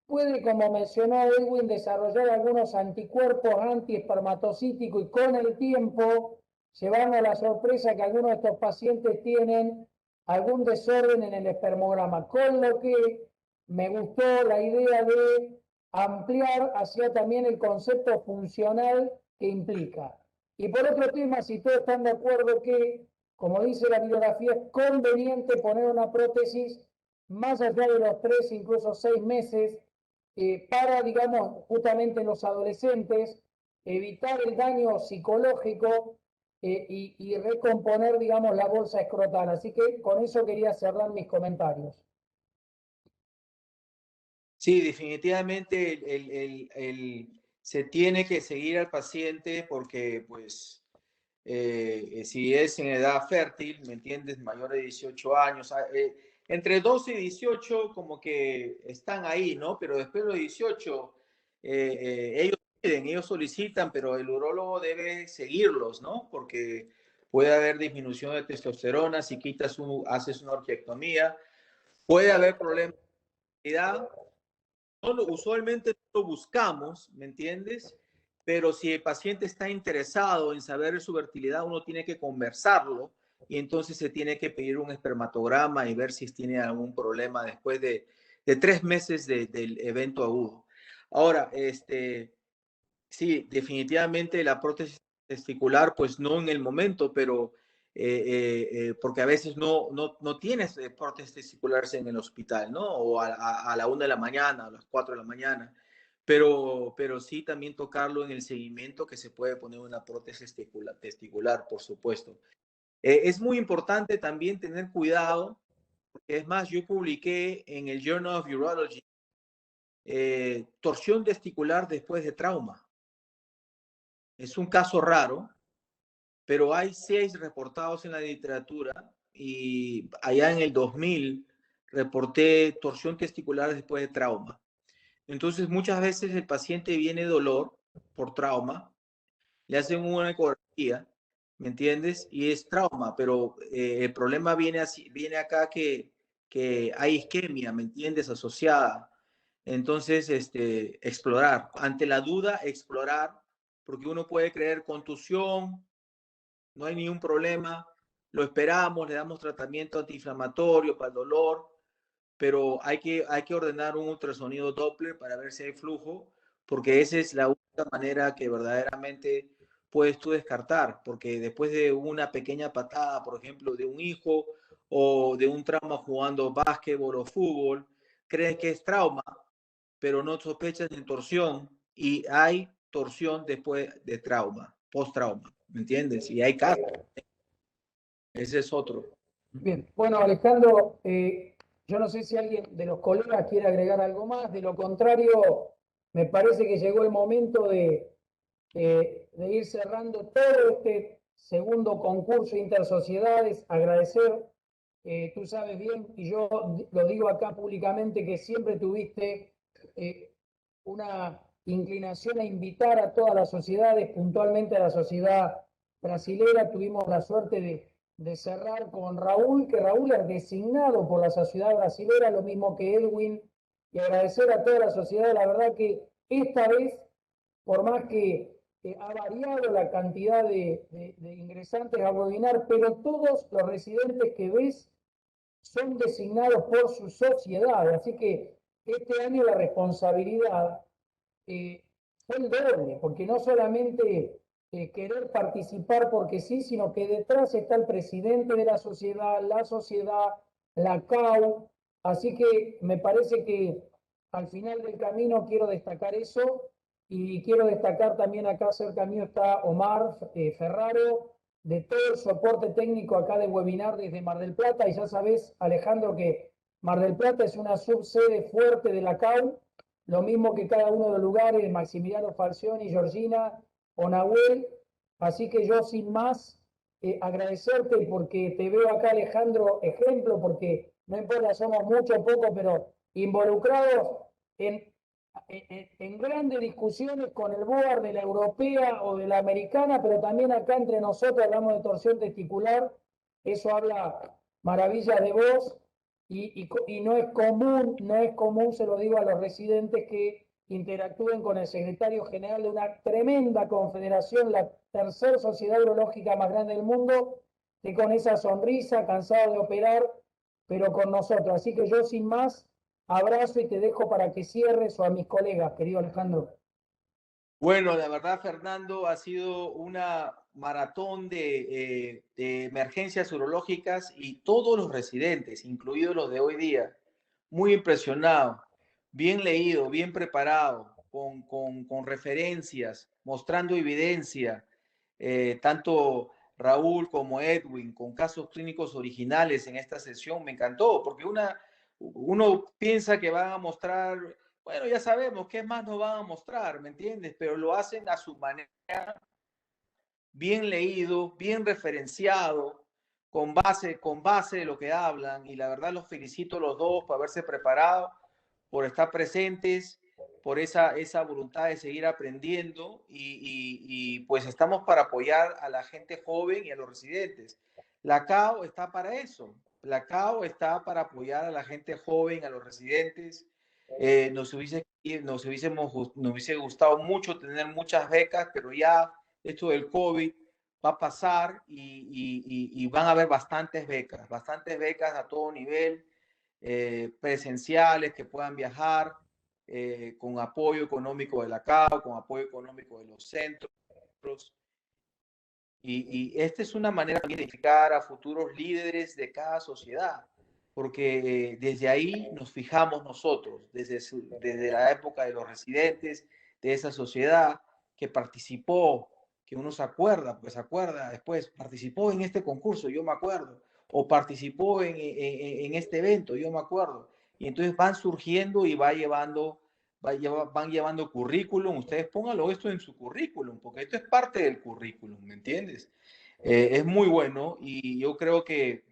puede, como mencionó Edwin, desarrollar algunos anticuerpos antiespermatocíticos, y con el tiempo llevarnos a la sorpresa que algunos de estos pacientes tienen algún desorden en el espermograma, con lo que me gustó la idea de ampliar hacia también el concepto funcional que implica. Y por otro tema, si todos están de acuerdo que, como dice la bibliografía, es conveniente poner una prótesis más allá de los 3, incluso 6 meses, para, digamos, justamente en los adolescentes, evitar el daño psicológico y recomponer, digamos, la bolsa escrotal. Así que con eso quería cerrar mis comentarios. Sí, definitivamente se tiene que seguir al paciente porque, pues, si es en edad fértil, ¿me entiendes? Mayor de 18 años, entre 12 y 18 como que están ahí, ¿no? Pero después de los 18, ellos piden, ellos solicitan, pero el urólogo debe seguirlos, ¿no? Porque puede haber disminución de testosterona si haces una orquiectomía, puede haber problemas de edad. Usualmente no lo buscamos, ¿me entiendes? Pero si el paciente está interesado en saber su fertilidad, uno tiene que conversarlo y entonces se tiene que pedir un espermatograma y ver si tiene algún problema después de 3 meses del evento agudo. Ahora, sí, definitivamente la prótesis testicular, pues no en el momento, pero porque a veces no tienes prótesis testiculares en el hospital, ¿no? O a la 1 de la mañana, a las 4 de la mañana. Pero sí también tocarlo en el seguimiento que se puede poner una prótesis testicular, por supuesto. Es muy importante también tener cuidado, porque es más, yo publiqué en el Journal of Urology torsión testicular después de trauma. Es un caso raro, pero hay 6 reportados en la literatura y allá en el 2000 reporté torsión testicular después de trauma. Entonces muchas veces el paciente viene dolor por trauma, le hacen una ecografía, ¿me entiendes? Y es trauma, pero el problema viene acá que hay isquemia, ¿me entiendes? Asociada. Entonces, explorar. Ante la duda, explorar, porque uno puede creer contusión, no hay ningún problema, lo esperamos, le damos tratamiento antiinflamatorio para el dolor, pero hay que ordenar un ultrasonido Doppler para ver si hay flujo, porque esa es la única manera que verdaderamente puedes tú descartar, porque después de una pequeña patada, por ejemplo, de un hijo o de un trauma jugando básquetbol o fútbol, crees que es trauma, pero no sospechas de torsión y hay torsión después de trauma, post-trauma, ¿me entiendes? Y hay casos. Ese es otro. Bien, bueno, Alejandro, yo no sé si alguien de los colegas quiere agregar algo más. De lo contrario, me parece que llegó el momento de ir cerrando todo este segundo concurso Intersociedades. Agradecer, tú sabes bien, y yo lo digo acá públicamente, que siempre tuviste una inclinación a invitar a todas las sociedades, puntualmente a la sociedad brasilera. Tuvimos la suerte de cerrar con Raúl, que Raúl es designado por la sociedad brasilera, lo mismo que Edwin, y agradecer a toda la sociedad. La verdad que esta vez, por más que ha variado la cantidad de ingresantes a webinar, pero todos los residentes que ves son designados por su sociedad, así que este año la responsabilidad fue el doble, porque no solamente querer participar porque sí, sino que detrás está el presidente de la sociedad, la CAU, así que me parece que al final del camino quiero destacar eso y quiero destacar también acá cerca mío está Omar Ferraro, de todo el soporte técnico acá de webinar desde Mar del Plata, y ya sabes, Alejandro, que Mar del Plata es una subsede fuerte de la CAU, lo mismo que cada uno de los lugares, Maximiliano Falcioni, Georgina o Nahuel. Así que yo sin más agradecerte, porque te veo acá, Alejandro, ejemplo, porque no importa, somos mucho o poco, pero involucrados en grandes discusiones con el board de la europea o de la americana, pero también acá entre nosotros hablamos de torsión testicular. Eso habla maravillas de vos. Y no es común, se lo digo a los residentes, que interactúen con el secretario general de una tremenda confederación, la tercera sociedad urológica más grande del mundo, que con esa sonrisa, cansado de operar, pero con nosotros. Así que yo sin más, abrazo y te dejo para que cierres, o a mis colegas, querido Alejandro. Bueno, la verdad, Fernando, ha sido una maratón de emergencias urológicas y todos los residentes, incluidos los de hoy día, muy impresionado, bien leído, bien preparado, con referencias, mostrando evidencia, tanto Raúl como Edwin, con casos clínicos originales en esta sesión. Me encantó, porque uno piensa que van a mostrar, bueno, ya sabemos qué más nos van a mostrar, ¿me entiendes? Pero lo hacen a su manera, bien leído, bien referenciado, con base de lo que hablan, y la verdad los felicito a los dos por haberse preparado, por estar presentes, por esa voluntad de seguir aprendiendo, y pues estamos para apoyar a la gente joven y a los residentes. La CAO está para eso. La CAO está para apoyar a la gente joven, a los residentes. Nos hubiese gustado mucho tener muchas becas, pero ya esto del COVID va a pasar y van a haber bastantes becas a todo nivel, presenciales, que puedan viajar, con apoyo económico de la CAO, con apoyo económico de los centros. Y esta es una manera de identificar a futuros líderes de cada sociedad, porque desde ahí nos fijamos nosotros, desde la época de los residentes, de esa sociedad que participó, que uno se acuerda, pues se acuerda después, participó en este concurso, yo me acuerdo, o participó en este evento, yo me acuerdo. Y entonces van surgiendo y van llevando currículum. Ustedes pónganlo esto en su currículum, porque esto es parte del currículum, ¿me entiendes? Es muy bueno, y yo creo que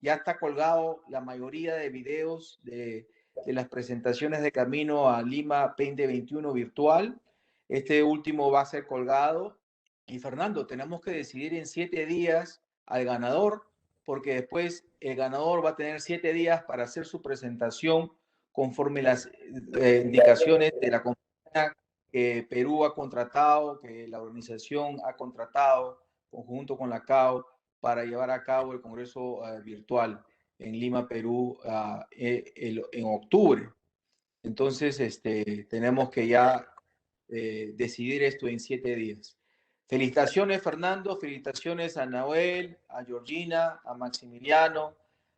ya está colgado la mayoría de videos de las presentaciones de camino a Lima 2021 virtual. Este último va a ser colgado. Y Fernando, tenemos que decidir en 7 días al ganador, porque después el ganador va a tener 7 días para hacer su presentación conforme las indicaciones de la compañía que Perú ha contratado, que la organización ha contratado conjunto con la CAO para llevar a cabo el Congreso virtual en Lima, Perú, en octubre. Entonces, tenemos que ya decidir esto en 7 días. Felicitaciones, Fernando, felicitaciones a Nahuel, a Georgina, a Maximiliano,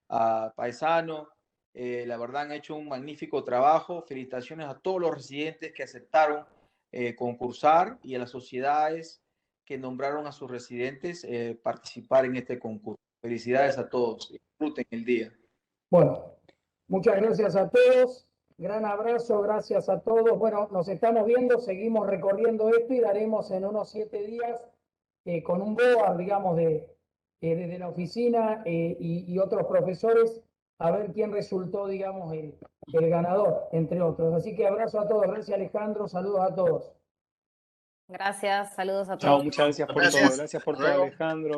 a Paisano. La verdad han hecho un magnífico trabajo. Felicitaciones a todos los residentes que aceptaron concursar, y a las sociedades que nombraron a sus residentes participar en este concurso. Felicidades a todos. Disfruten el día. Bueno, muchas gracias a todos. Gran abrazo, gracias a todos. Bueno, nos estamos viendo, seguimos recorriendo esto y daremos en unos 7 días con un board, digamos, desde la oficina y otros profesores, a ver quién resultó, digamos, el ganador, entre otros. Así que abrazo a todos. Gracias, Alejandro. Saludos a todos. Gracias, saludos a Chao, todos. muchas gracias por todo. Gracias por todo, Alejandro.